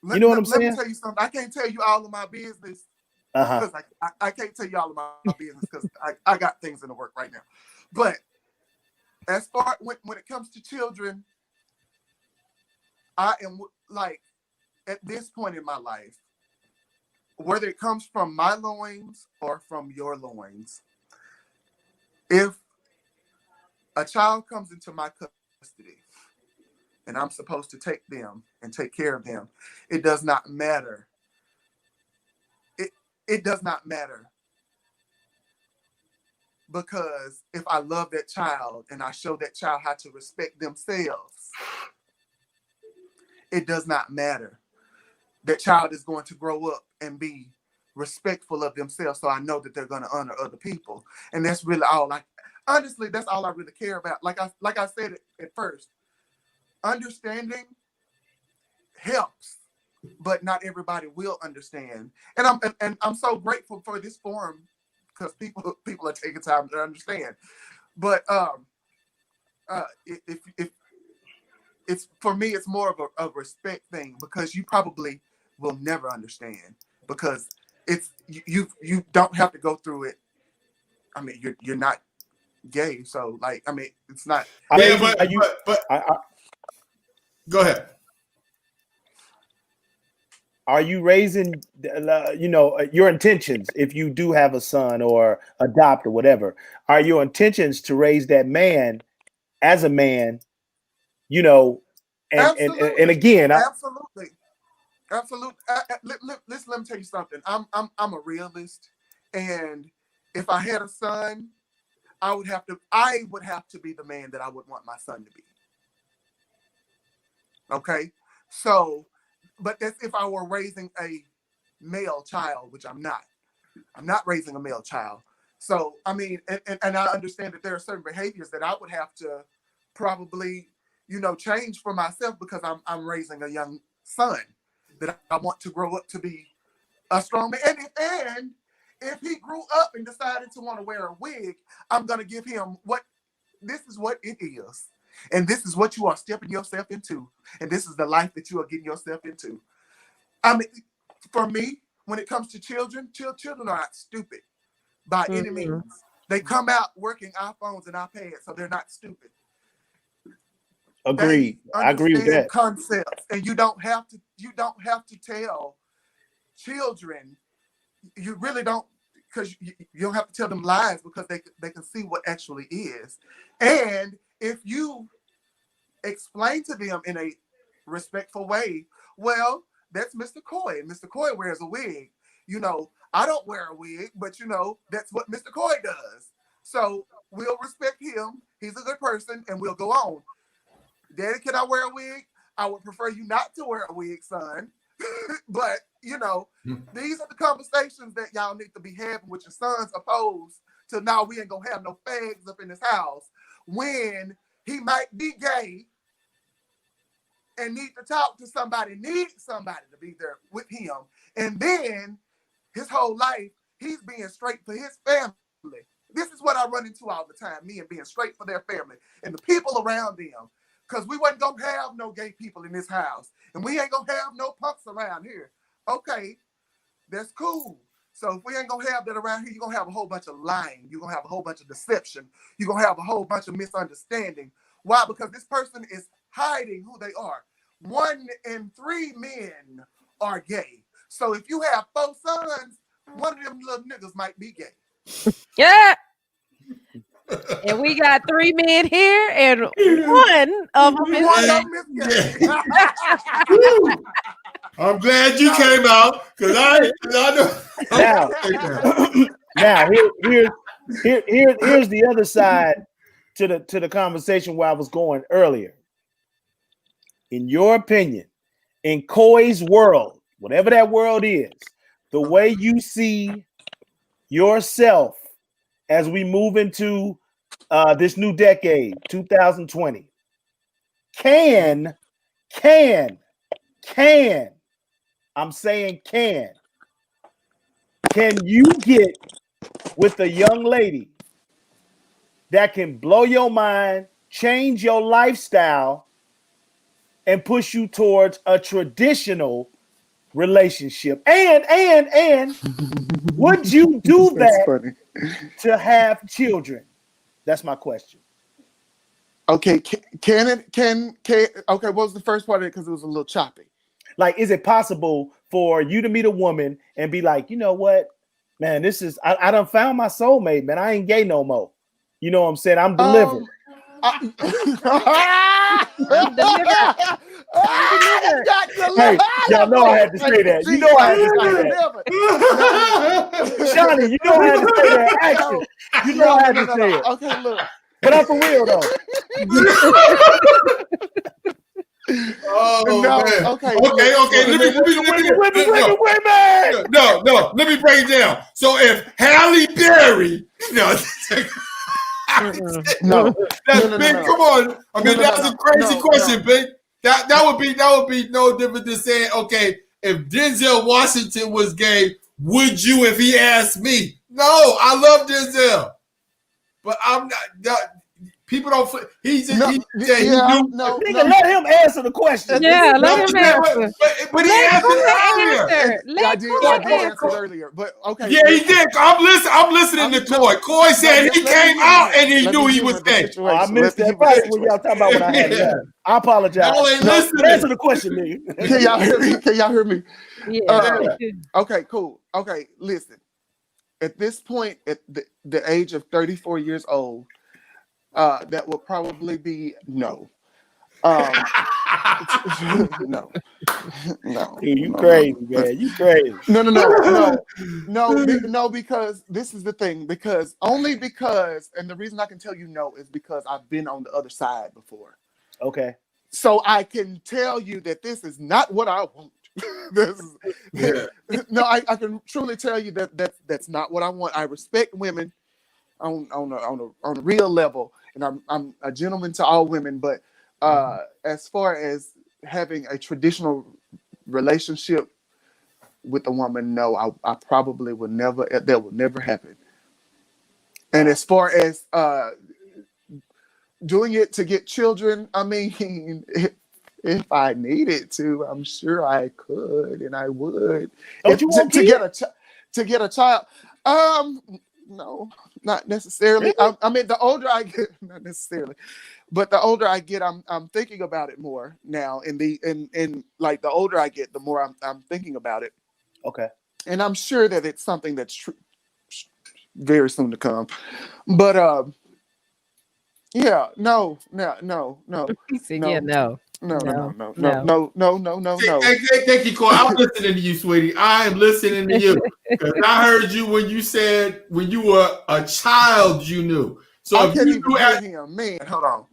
You know what I'm saying? Let me tell you something. I can't tell you all of my business. Because I can't tell you all of my business because I got things in the work right now. But as far when it comes to children, I am like, at this point in my life, whether it comes from my loins or from your loins, if a child comes into my custody and I'm supposed to take them and take care of them, it does not matter. It does not matter. Because if I love that child and I show that child how to respect themselves, it does not matter. That child is going to grow up and be respectful of themselves, so I know that they're going to honor other people. And that's really all honestly, that's all I really care about. Like I said at first, understanding helps, but not everybody will understand. And I'm so grateful for this forum because people are taking time to understand. But if it's for me, it's more of a respect thing, because you probably will never understand, because it's you don't have to go through it. I mean, you're not gay, so like, I mean, it's not. Yeah, but go ahead. Are you raising, your intentions, if you do have a son or adopt or whatever, are your intentions to raise that man as a man, Absolutely. and again, Absolutely. Listen, let me tell you something. I'm a realist, and if I had a son, I would have to be the man that I would want my son to be. Okay? So, but that's if I were raising a male child, which I'm not. I'm not raising a male child. So, I mean, and I understand that there are certain behaviors that I would have to probably, change for myself, because I'm raising a young son that I want to grow up to be a strong man. And if he grew up and decided to want to wear a wig, I'm going to give him this is what it is. And this is what you are stepping yourself into. And this is the life that you are getting yourself into. I mean, for me, when it comes to children, children are not stupid by any means. They come out working iPhones and iPads, so they're not stupid. Agreed. I agree with that. Concepts, and you don't have to tell children. You really don't, because you don't have to tell them lies, because they can see what actually is. And if you explain to them in a respectful way, well, that's Mr. Coy, and Mr. Coy wears a wig. I don't wear a wig, but that's what Mr. Coy does. So we'll respect him. He's a good person, and we'll go on. Daddy, can I wear a wig? I would prefer you not to wear a wig, son. But, these are the conversations that y'all need to be having with your sons, opposed to, now we ain't gonna have no fags up in this house, when he might be gay and need to talk to somebody, needs somebody to be there with him. And then his whole life, he's being straight for his family. This is what I run into all the time, men being straight for their family and the people around them. Because we wasn't going to have no gay people in this house. And we ain't going to have no punks around here. Okay, that's cool. So if we ain't going to have that around here, you're going to have a whole bunch of lying. You're going to have a whole bunch of deception. You're going to have a whole bunch of misunderstanding. Why? Because this person is hiding who they are. 1 in 3 men are gay. So if you have 4 sons, one of them little niggas might be gay. Yeah. And we got 3 men here, and one of them is gay. I'm glad you came out, because I know. Now here's the other side to the conversation where I was going earlier. In your opinion, in Coy's world, whatever that world is, the way you see yourself as we move into this new decade, 2020, can I'm saying can you get with a young lady that can blow your mind, change your lifestyle, and push you towards a traditional relationship? And would you do that to have children? That's my question. Okay, can okay, what was the first part of it? Because it was a little choppy. Like, is it possible for you to meet a woman and be like, you know what, man, this is, I done found my soulmate, man. I ain't gay no more. You know what I'm saying? I'm delivered. I'm delivered. Hey, y'all know I had to say that. You know I had to say that. Shani, you know I had to say that. Action. You know I had to say it. Okay, look. But I'm for real though. Oh, no, man. Okay. No. Let me break it down. So if Halle Berry, No. Big. Come on. I mean, that's a crazy question, Big. That would be no different than saying, okay, if Denzel Washington was gay, would you if he asked me? No, I love Denzel, but I'm not. People don't. He said No, he said he yeah, knew. no, Nigga, no. let him answer the question. Yeah, No, let him answer. but he Let answered Koi earlier. answer. Yeah, I Let did. I Koi did answer it answer. earlier, but okay. Yeah, he did. I'm listening to Coy. Coy said Just he let me came humor out him. and he Let knew me he was humor the gay. Oh, I situation. missed Let me that humor the part when y'all situation. talking about what I had Yeah. left. I apologize. Y'all ain't No, listening. Answer the question, nigga. Can y'all hear me? Can y'all hear me? Yeah. Okay, cool. Okay, listen. At this point, at the age of 34 years old, that will probably be no. Um, no, no, Dude, you no, crazy, no. man. You crazy. No, because this is the thing. Because, and the reason I can tell you no is because I've been on the other side before. Okay. So I can tell you that this is not what I want. this Yeah. no, I can truly tell you that's not what I want. I respect women on a real level, and I'm a gentleman to all women. But as far as having a traditional relationship with a woman, no, I probably would never. That would never happen. And as far as doing it to get children, I mean, if I needed to, I'm sure I could and I would. Don't you want To kids? get to get a child, um, no, not necessarily. Really? I mean, the older I get, not necessarily, but the older I get, I'm thinking about it more now. In like the older I get, the more I'm thinking about it, Okay. and I'm sure that it's something that's very soon to come. But yeah, no, He said, yeah, no, no. no, no, no, No. no, no, No. no, no, no, no, no. Thank you, Coy. I'm listening to you, sweetie. I am listening to you because I heard you when you said when you were a child, you knew. So I if can't you even knew, hear him, man. Hold on.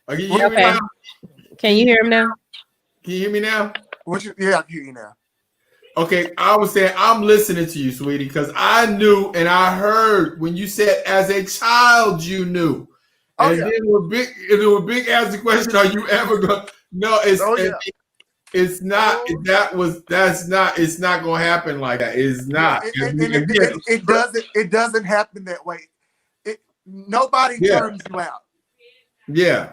can you hear me Okay. now? Can you hear him now? Can you hear me now? What you? Yeah, I can hear you now. Okay, I was saying I'm listening to you, sweetie, because I knew and I heard when you said as a child you knew. Oh And yeah, then when Big asked the question, are you ever going no, oh yeah, it's not oh it's not gonna happen like that. It's yeah. not. And it doesn't happen that way. Nobody Yeah, terms you out. yeah.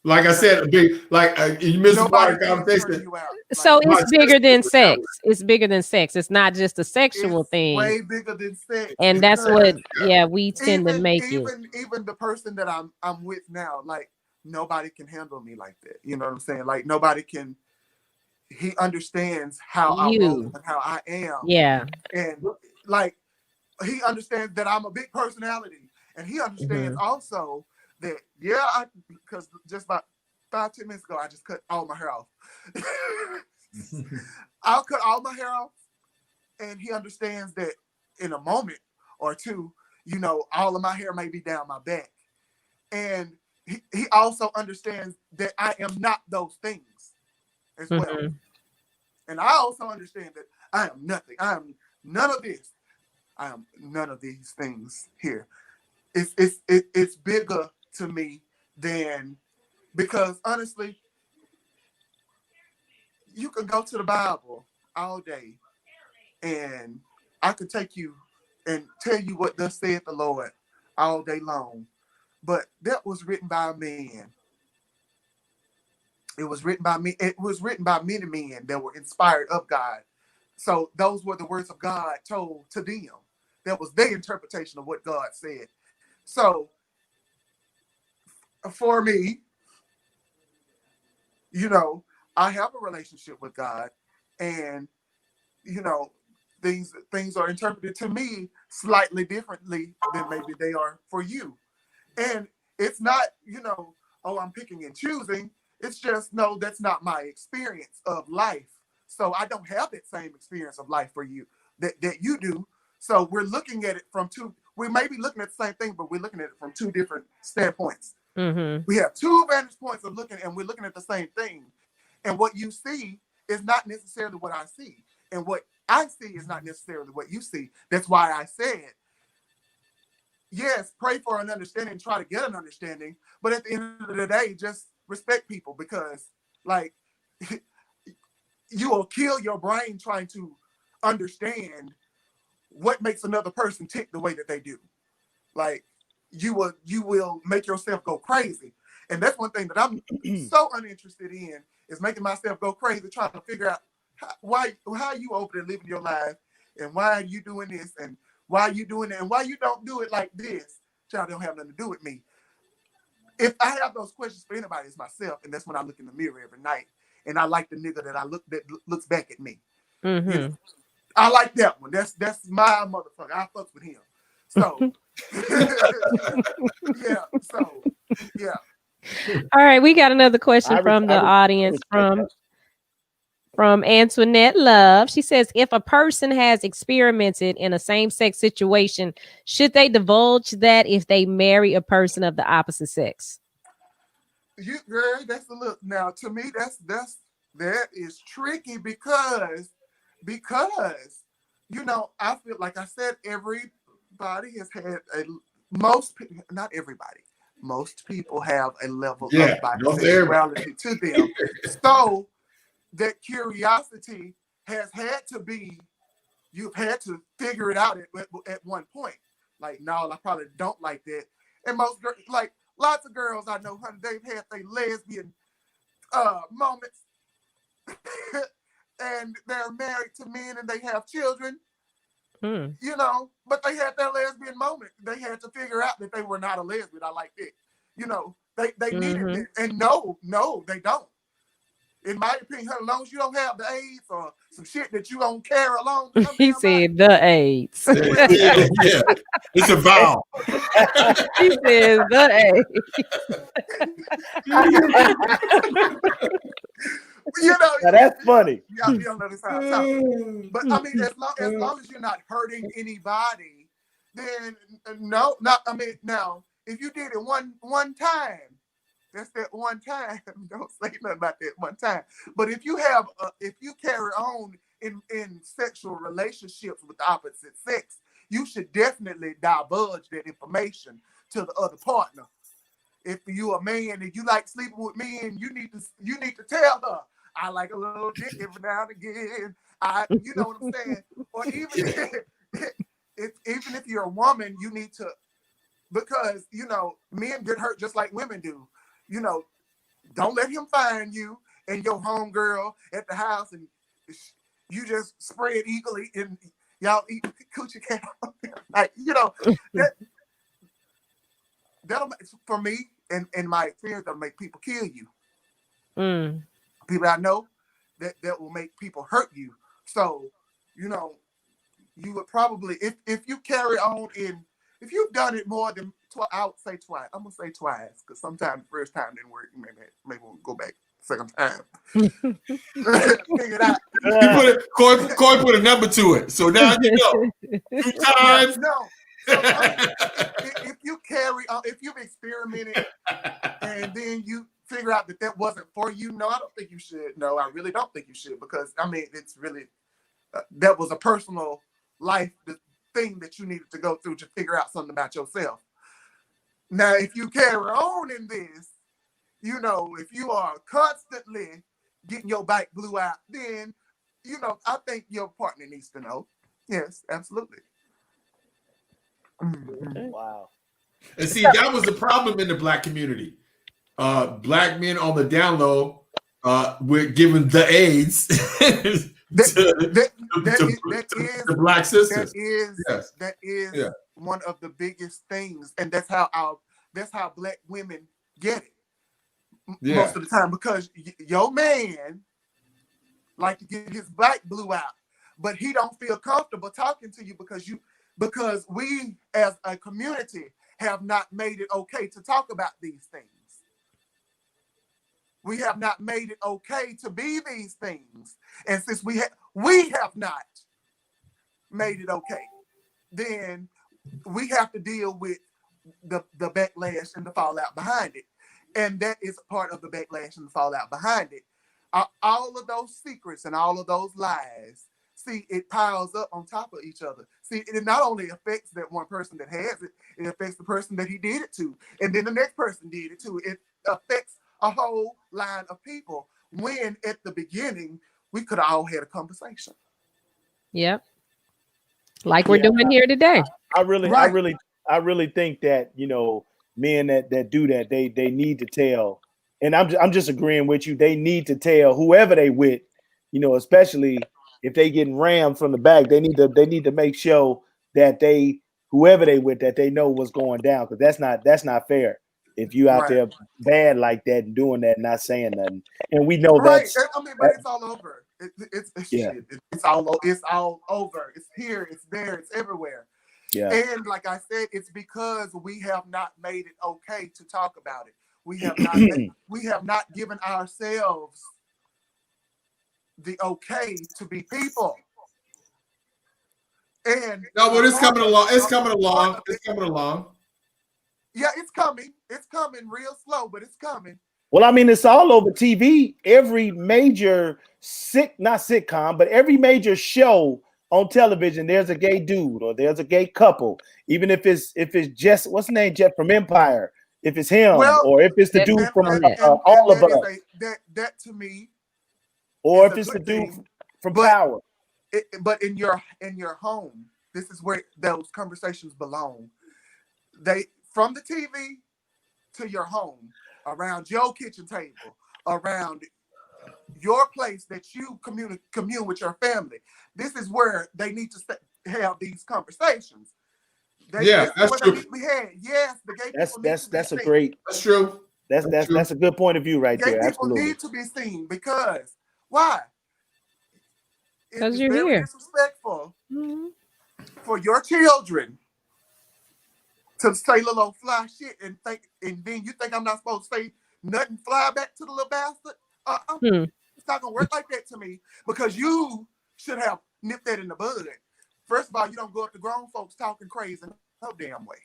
Like I said, you missed a part Nobody of the can turn conversation. you out. Like So My it's bigger sister than would tell sex. It's bigger than sex. It's not just a sexual it's thing. way bigger than sex And that's what, because yeah, we tend to even make it. even the person that I'm with now, like nobody can handle me like that. You know what I'm saying? Like nobody can. He understands how I roll You. and how I am, Yeah. and like he understands that I'm a big personality, and he understands Hmm. also that because just about 5-10 minutes ago I just cut all my hair off. I'll cut all my hair off, and he understands that in a moment or two, all of my hair may be down my back, and he also understands that I am not those things as well. Hmm. And I also understand that I am nothing. I am none of this. I am none of these things here. It's bigger to me than because honestly, you can go to the Bible all day, and I could take you and tell you what thus saith the Lord all day long. But that was written by a man. It was written by me. It was written by many men that were inspired of God. So those were the words of God told to them. That was their interpretation of what God said. So for me, you know, I have a relationship with God, and you know, things are interpreted to me slightly differently than maybe they are for you. And it's not, oh, I'm picking and choosing. It's just, no, that's not my experience of life. So I don't have that same experience of life for you that you do. So we're looking at it from we may be looking at the same thing, but we're looking at it from two different standpoints. Hmm. We have two vantage points of looking, and we're looking at the same thing. And what you see is not necessarily what I see. And what I see is not necessarily what you see. That's why I said, yes, pray for an understanding, try to get an understanding. But at the end of the day, just respect people because, like, you will kill your brain trying to understand what makes another person tick the way that they do. Like, you will make yourself go crazy. And that's one thing that I'm so uninterested in, is making myself go crazy, trying to figure out how you over there living your life, and why are you doing this, and why are you doing that, and why you don't do it like this. Child, don't have nothing to do with me. If I have those questions for anybody, it's myself, and that's when I look in the mirror every night, and I like the nigga that looks back at me. Mm-hmm. You know? I like that one. That's my motherfucker. I fucks with him. So yeah. So yeah. All right, we got another question I from the audience respect from Antoinette Love. She says, if a person has experimented in a same-sex situation, should they divulge that if they marry a person of the opposite sex? Girl, that's a look. Now, to me, that is tricky because you know, I feel like I said, everybody has had not everybody. Most people have a level of bisexuality to them. So that curiosity has had to be, you've had to figure it out at one point. Like, no, I probably don't like that. And most girls, like lots of girls I know, honey, they've had their lesbian moments and they're married to men and they have children. You know, but they had their lesbian moment. They had to figure out that they were not a lesbian. I like it. You know, they needed it. And no, they don't. In my opinion, as long as you don't have the AIDS or some shit that you don't carry along. He said the AIDS. Yeah. It's a vow. He says the AIDS. You know, now that's funny. Y'all don't know this how I'm talking. But I mean, as long as you're not hurting anybody, then no, now if you did it one time, that's that one time. Don't say nothing about that one time. But if you carry on in sexual relationships with the opposite sex, you should definitely divulge that information to the other partner. If you're a man and you like sleeping with men, you need to tell her, I like a little dick every now and again. You know what I'm saying? Or even if you're a woman, you need to, because you know men get hurt just like women do. You know, don't let him find you and your homegirl at the house and you just spread equally and y'all eat coochie cat. Like, you know, that'll make, for me and my experience, that'll make people kill you. People I know that will make people hurt you. So, you know, you would probably, if you carry on if you've done it more than I would say twice. I'm gonna say twice because sometimes the first time didn't work. Maybe we'll go back second time. Figure it out. Corey put a number to it, so now you know. 2 times. No. If you carry on, if you've experimented and then you figure out that wasn't for you, no, I don't think you should. No, I really don't think you should, because I mean, it's really that was a personal life thing that you needed to go through to figure out something about yourself. Now, if you carry on in this, you know, if you are constantly getting your back blew out, then, you know, I think your partner needs to know. Yes, absolutely. Wow. And see, that was the problem in the Black community. Black men on the down low were given the AIDS to Black sisters. That is one of the biggest things, and that's how Black women get it most of the time, because your man like to get his back blew out, but he don't feel comfortable talking to you because we as a community have not made it okay to talk about these things. We have not made it okay to be these things. And since we have not made it okay, then we have to deal with the backlash and the fallout behind it. And that is part of the backlash and the fallout behind it. All of those secrets and all of those lies, see, it piles up on top of each other. See, it not only affects that one person that has it, it affects the person that he did it to. And then the next person did it too. It affects a whole line of people, when at the beginning we could have all had a conversation. Yep. Like we're doing here today. I really I really think that, you know, men that do that, they need to tell. And I'm just agreeing with you. They need to tell whoever they with, you know, especially if they getting rammed from the back. They need to make sure that they, whoever they with, that they know what's going down, because that's not fair. If you out Right. there bad like that and doing that and not saying nothing, and we know Right. that's I mean, but it's all over. It's yeah, shit. It's all over. It's here. It's there. It's everywhere. yeah. And like I said, it's because we have not made it okay to talk about it. We have not given ourselves the okay to be people. And No, but it's coming along. It's part coming along. of It's coming along. Yeah, it's coming. It's coming real slow, but it's coming. Well, I mean, it's all over TV. Every major not sitcom, but every major show on television, there's a gay dude or there's a gay couple. Even if it's just what's the name, Jeff from Empire, if it's him, Well, or if it's the that- dude from and All of that is Us, that to me, or is if a it's the good dude thing. from But- Power. But in your home, this is where those conversations belong. They from the TV to your home, around your kitchen table, around your place that you commune with your family. This is where they need to have these conversations. Yeah, this is that's where true. they need to be had. Yes, the gay people need to be That's a seen. great That's true. that's a good point of view right Gay there. people Absolutely. need to be seen because why? Because It's you're very here. disrespectful Mhm. for your children to say little old fly shit and then you think I'm not supposed to say nothing fly back to the little bastard? Hmm. It's not gonna work like that to me because you should have nipped that in the bud. First of all, you don't go up to grown folks talking crazy no damn way.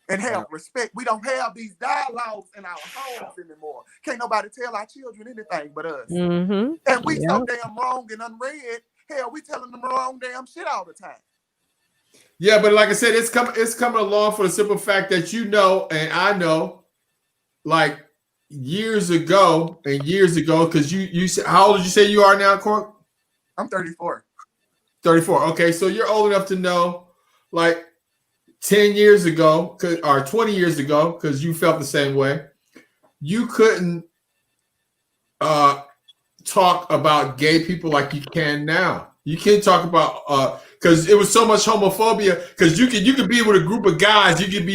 And have respect. We don't have these dialogues in our homes anymore. Can't nobody tell our children anything but us. Mm-hmm. And we so Yep. damn wrong and unread. Hell, we telling them the wrong damn shit all the time. Yeah, but like I said, it's coming along for the simple fact that you know, and I know, like years ago, because you said, how old did you say you are now, Cork? I'm 34. 34. Okay, so you're old enough to know, like 10 years ago, or 20 years ago, because you felt the same way, you couldn't talk about gay people like you can now. You can't talk about because it was so much homophobia. Because you could be with a group of guys, you could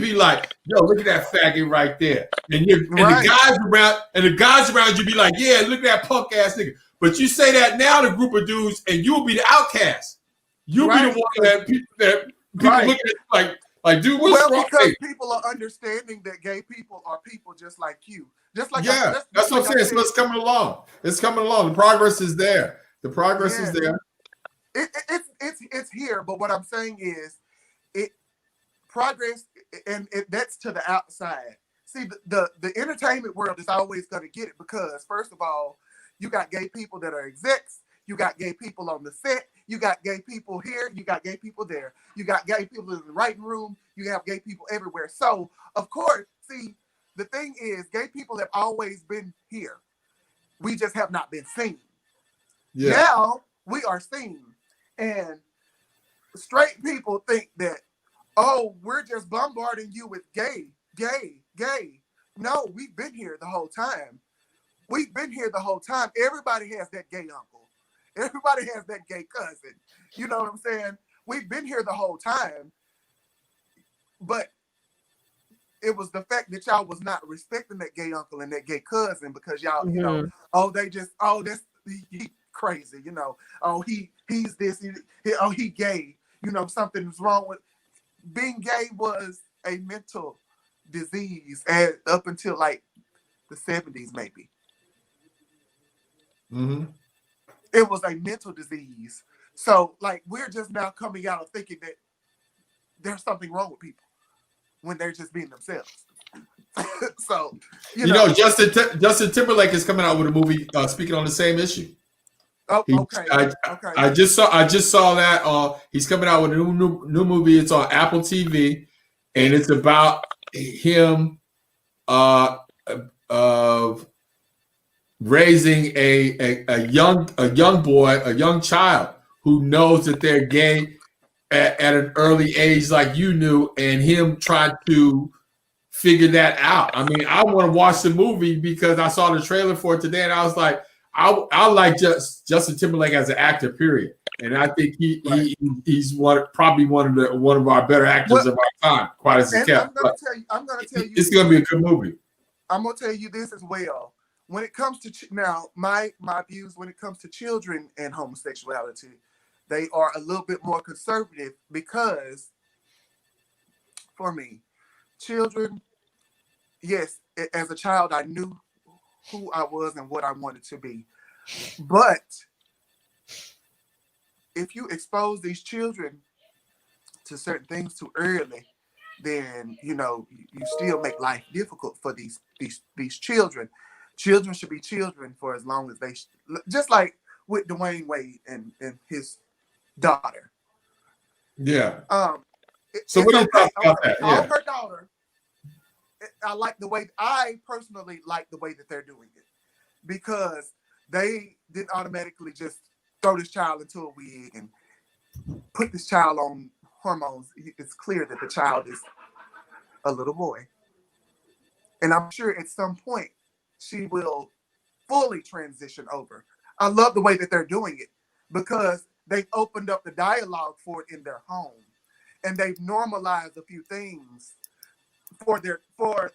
be like, yo, look at that faggot right there, and the guys around you be like, yeah, look at that punk ass nigga. But you say that now to a group of dudes, and you'll be the outcast. You'll be the one that people look at like, dude, what's wrong? Because people are understanding that gay people are people just like you. Just like that's what I'm saying. So it's coming along. It's coming along. The progress is there. The progress is there. It's here. But what I'm saying is, progress, and that's to the outside. See, the entertainment world is always going to get it because, first of all, you got gay people that are execs. You got gay people on the set. You got gay people here. You got gay people there. You got gay people in the writing room. You have gay people everywhere. So, of course, see, the thing is, gay people have always been here. We just have not been seen. Yeah. Now we are seen. And straight people think that, oh, we're just bombarding you with gay. No, we've been here the whole time. Everybody has that gay uncle. Everybody has that gay cousin. You know what I'm saying? We've been here the whole time. But it was the fact that y'all was not respecting that gay uncle and that gay cousin because y'all, you know, he crazy, you know. Oh, he's this, he gay. You know, something's wrong with being gay was a mental disease up until like the 70s, maybe. Mm-hmm. It was a mental disease. So, like, we're just now coming out of thinking that there's something wrong with people when they're just being themselves. So, you know, Justin Timberlake is coming out with a movie speaking on the same issue. Oh, okay. I just saw that. He's coming out with a new movie. It's on Apple TV, and it's about him raising a young boy, a young child who knows that they're gay, at an early age like you knew, and him trying to figure that out. I mean, I want to watch the movie because I saw the trailer for it today, and I was like, I like Justin Timberlake as an actor, period. And I think he's probably one of our better actors of our time, quite as it's kept. I'm gonna tell you, it's gonna be a good movie. I'm gonna tell you this as well. When it comes to now, my views when it comes to children and homosexuality, they are a little bit more conservative because, for me, children, yes, as a child, I knew who I was and what I wanted to be. But if you expose these children to certain things too early, then you still make life difficult for these children. Children should be children for as long as they just like with Dwayne Wade and his daughter. Yeah. So what do you talk about that? Yeah. Her daughter. I personally like the way that they're doing it, because they didn't automatically just throw this child into a wig and put this child on hormones. It's clear that the child is a little boy. And I'm sure at some point she will fully transition over. I love the way that they're doing it because they've opened up the dialogue for it in their home. And they've normalized a few things for the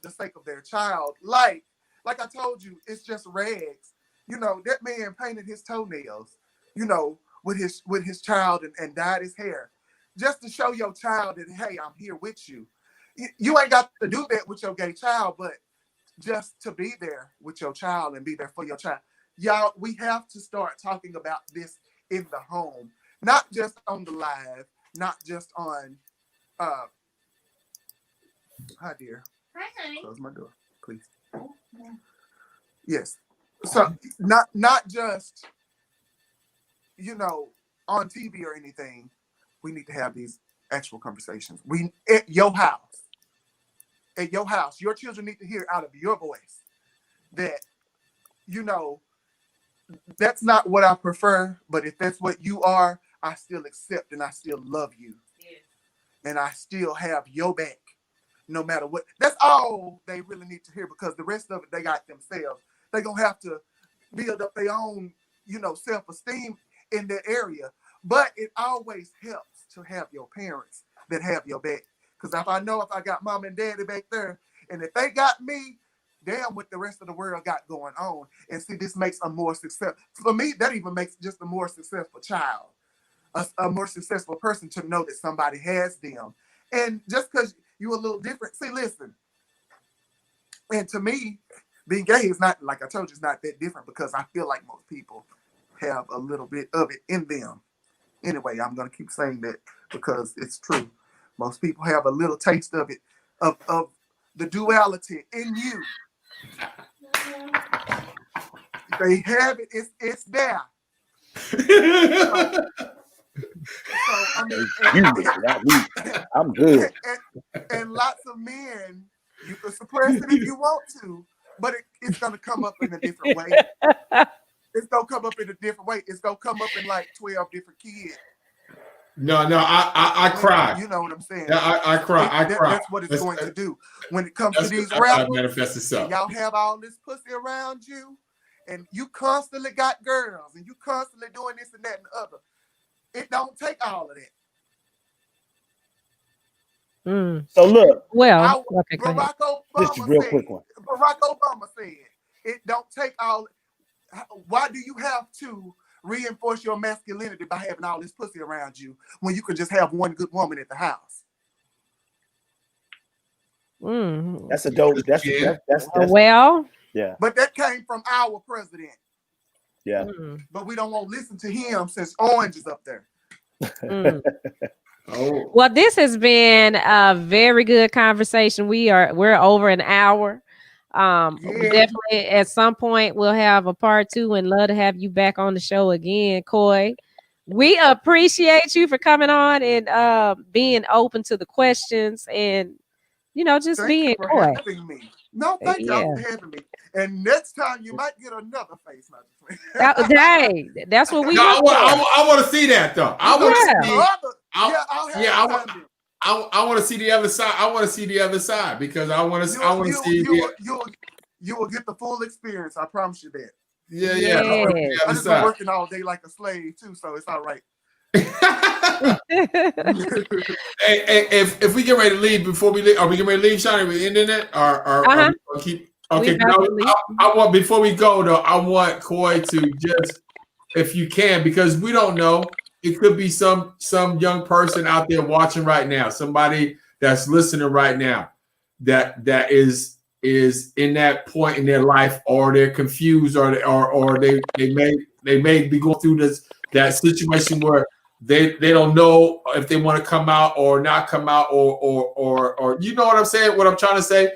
sake of their child. Like I told you, it's just rags. That man painted his toenails, with his child and dyed his hair, just to show your child that, hey, I'm here with you. You ain't got to do that with your gay child, but just to be there with your child and be there for your child. Y'all, we have to start talking about this in the home, not just on the live, not just on hi dear. Hi, honey. Close my door, please. Yes. So not just on TV or anything. We need to have these actual conversations. At your house, your children need to hear out of your voice that that's not what I prefer, but if that's what you are, I still accept and I still love you. Yes. And I still have your back, no matter what. That's all they really need to hear, because the rest of it, they got themselves. They're going to have to build up their own, self-esteem in their area. But it always helps to have your parents that have your back. Because if I got mom and daddy back there, and if they got me, damn what the rest of the world got going on. And see, this makes a more successful, for me, that even makes just a more successful child, a more successful person, to know that somebody has them. And just because you're a little different, see, listen, and to me, being gay is not, like I told you, it's not that different, because I feel like most people have a little bit of it in them. Anyway, I'm going to keep saying that because it's true. Most people have a little taste of it, of the duality in you. They have it. It's there. I mean, I'm good. And lots of men, you can suppress it if you want to, but it's going to come up in a different way. It's going to come up in a different way. It's going to come up in like 12 different kids. No, I cry. You know what I'm saying? Yeah, I cry. That's what it's going to do. When it comes to these rappers, manifest itself. Y'all have all this pussy around you, and you constantly got girls, and you constantly doing this and that and the other. It don't take all of that. So look, Barack Obama said, it don't take all. Why do you have to reinforce your masculinity by having all this pussy around you when you can just have one good woman at the house? That's a dope. That's well. Yeah. But that came from our president. Yeah. But we don't want to listen to him since Orange is up there. Oh. Well, this has been a very good conversation. We're over an hour. Definitely at some point we'll have a part 2 and love to have you back on the show again, Coy. We appreciate you for coming on and being open to the questions and just being Coy. No, thank y'all for having me. And next time you might get another face. That's what we want. I want to see that though. I'll have yeah, time then. I want to see the other side. I want to see the other side because I want to see You will get the full experience. I promise you that. yeah. I want to see the I other just been side. working all day like a slave too, so it's all right. Hey, if we get ready to leave before we leave, are we getting ready to leave, Shani? Are we ending it or are we gonna keep? Okay, I want before we go though, I want Koi to just, if you can, because we don't know. It could be some young person out there watching right now, somebody that's listening right now, that is in that point in their life, or they're confused, or they may be going through that situation where they don't know if they want to come out or not come out, or you know what I'm saying? What I'm trying to say.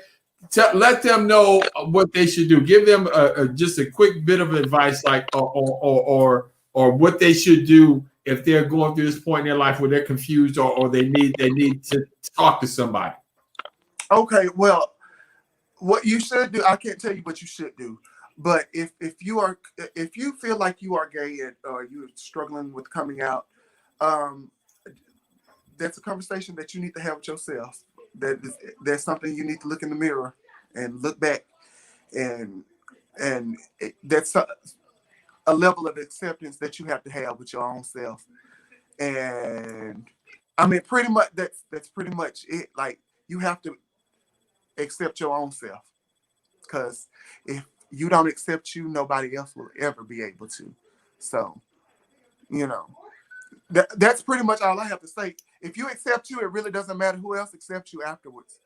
Let them know what they should do. Give them just a quick bit of advice, like or what they should do if they're going through this point in their life where they're confused, or they need to talk to somebody. Okay, well, what you should do, I can't tell you what you should do, but if you feel like you are gay or you're struggling with coming out, that's a conversation that you need to have with yourself. That's something you need to look in the mirror and look back, and that's a level of acceptance that you have to have with your own self. And I mean, pretty much that's pretty much it. Like, you have to accept your own self, because if you don't accept you, nobody else will ever be able to. So, that's pretty much all I have to say. If you accept you, it really doesn't matter who else accepts you afterwards.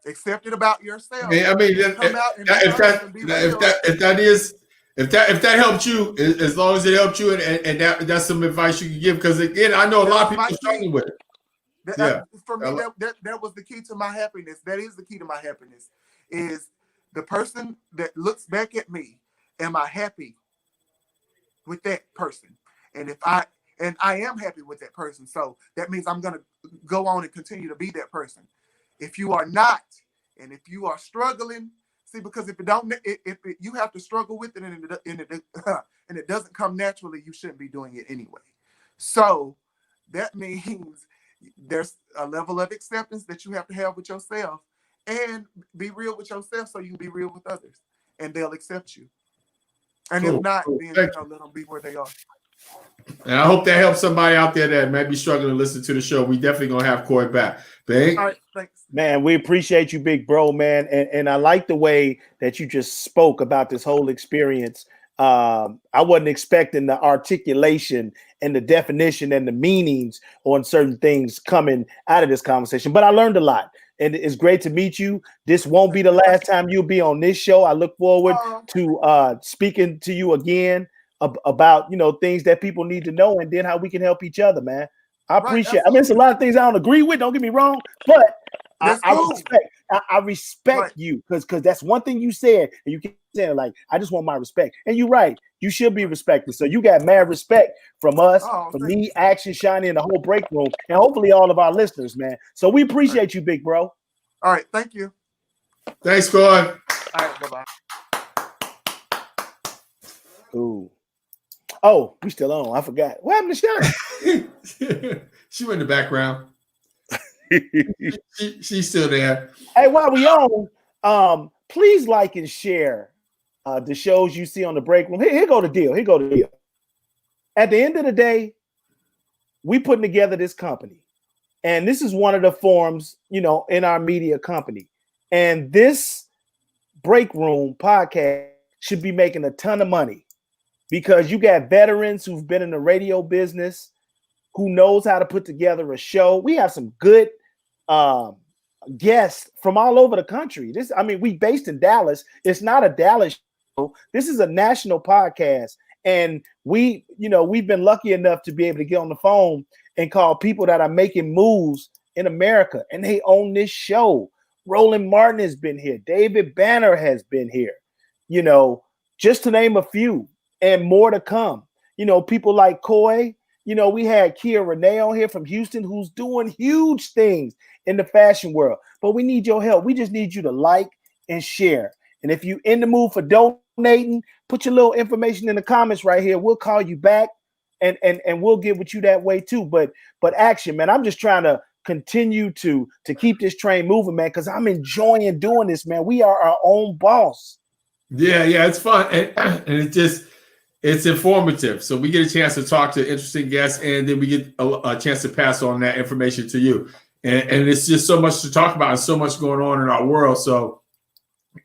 Accept it about yourself. I mean, if that helped you, as long as it helped you, and that's some advice you can give, because again, I know a lot of people struggling with it. For me, that was the key to my happiness. That is the key to my happiness. Is the person that looks back at me, am I happy with that person? And I am happy with that person, so that means I'm gonna go on and continue to be that person. If you are not, and if you are struggling, see, because if you have to struggle with it, and it doesn't come naturally, you shouldn't be doing it anyway. So that means there's a level of acceptance that you have to have with yourself, and be real with yourself so you can be real with others, and they'll accept you. And if not, then let them be where they are. And I hope that helps somebody out there that may be struggling to listen to the show. We definitely gonna have Koi back. Bang. All right, thanks. Man, we appreciate you, big bro, man. And I like the way that you just spoke about this whole experience. I wasn't expecting the articulation and the definition and the meanings on certain things coming out of this conversation, but I learned a lot. And it's great to meet you. This won't be the last time you'll be on this show. I look forward to speaking to you again about things that people need to know, and then how we can help each other, man. I appreciate. I mean, it's a lot of things I don't agree with. Don't get me wrong, but I respect you, because that's one thing you said, and you keep saying, like, I just want my respect, and you're right. You should be respected. So you got mad respect from us, from me, Action, Shani, and the whole break room, and hopefully all of our listeners, man. So we appreciate you, big bro. All right, thank you. Thanks, Koi. All right, bye-bye. Ooh. Oh, we still on. I forgot. What happened to Shani? She went in the background. She's still there. Hey, while we on, please like and share the shows you see on the break room. Here go the deal. At the end of the day, we putting together this company, and this is one of the forms, in our media company. And this break room podcast should be making a ton of money, because you got veterans who've been in the radio business, who knows how to put together a show. We have some good guests from all over the country. We based in Dallas. It's not a Dallas show. This is a national podcast. And we've been lucky enough to be able to get on the phone and call people that are making moves in America, and they own this show. Roland Martin has been here. David Banner has been here, just to name a few, and more to come. People like Koi. We had Kia Renee on here from Houston, who's doing huge things in the fashion world. But we need your help. We just need you to like and share. And if you're in the mood for donating, put your little information in the comments right here. We'll call you back, and we'll get with you that way too. But action, man. I'm just trying to continue to keep this train moving, man, because I'm enjoying doing this, man. We are our own boss. Yeah, it's fun, and it's informative. So we get a chance to talk to interesting guests, and then we get a chance to pass on that information to you. And it's just so much to talk about, and so much going on in our world. So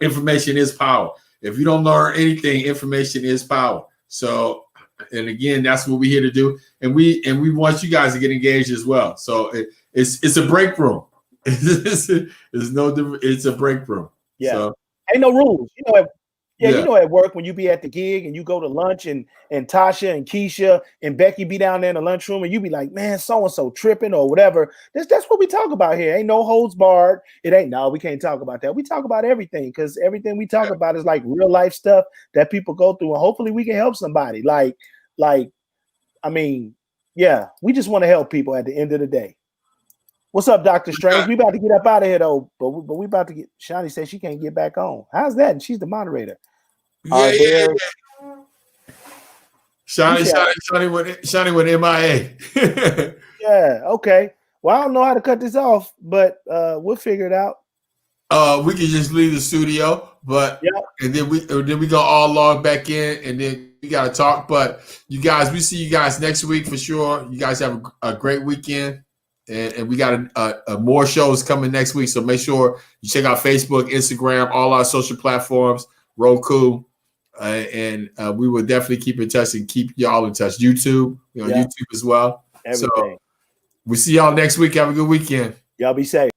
information is power. If you don't learn anything, information is power. So, and again, that's what we're here to do. And we want you guys to get engaged as well. So it's a break room. It's no different. It's a break room. Yeah. So, ain't no rules. You know, at work when you be at the gig and you go to lunch and Tasha and Keisha and Becky be down there in the lunchroom and you be like, man, so-and-so tripping or whatever. That's what we talk about here. Ain't no holds barred. It ain't, no, we can't talk about that. We talk about everything because everything we talk about is like real life stuff that people go through, and hopefully we can help somebody. I mean, yeah, we just want to help people at the end of the day. What's up, Dr. Strange? We about to get up out of here though, but we about to get. Shani says she can't get back on. How's that? And she's the moderator. Yeah. Shani went MIA. Yeah. Okay. Well, I don't know how to cut this off, but we'll figure it out. We can just leave the studio, but and then we gonna all log back in, and then we gotta talk. But you guys, we see you guys next week for sure. You guys have a great weekend. And we got more shows coming next week. So make sure you check out Facebook, Instagram, all our social platforms, Roku. And we will definitely keep in touch and keep y'all in touch. YouTube, YouTube as well. Everything. So we see y'all next week. Have a good weekend. Y'all be safe.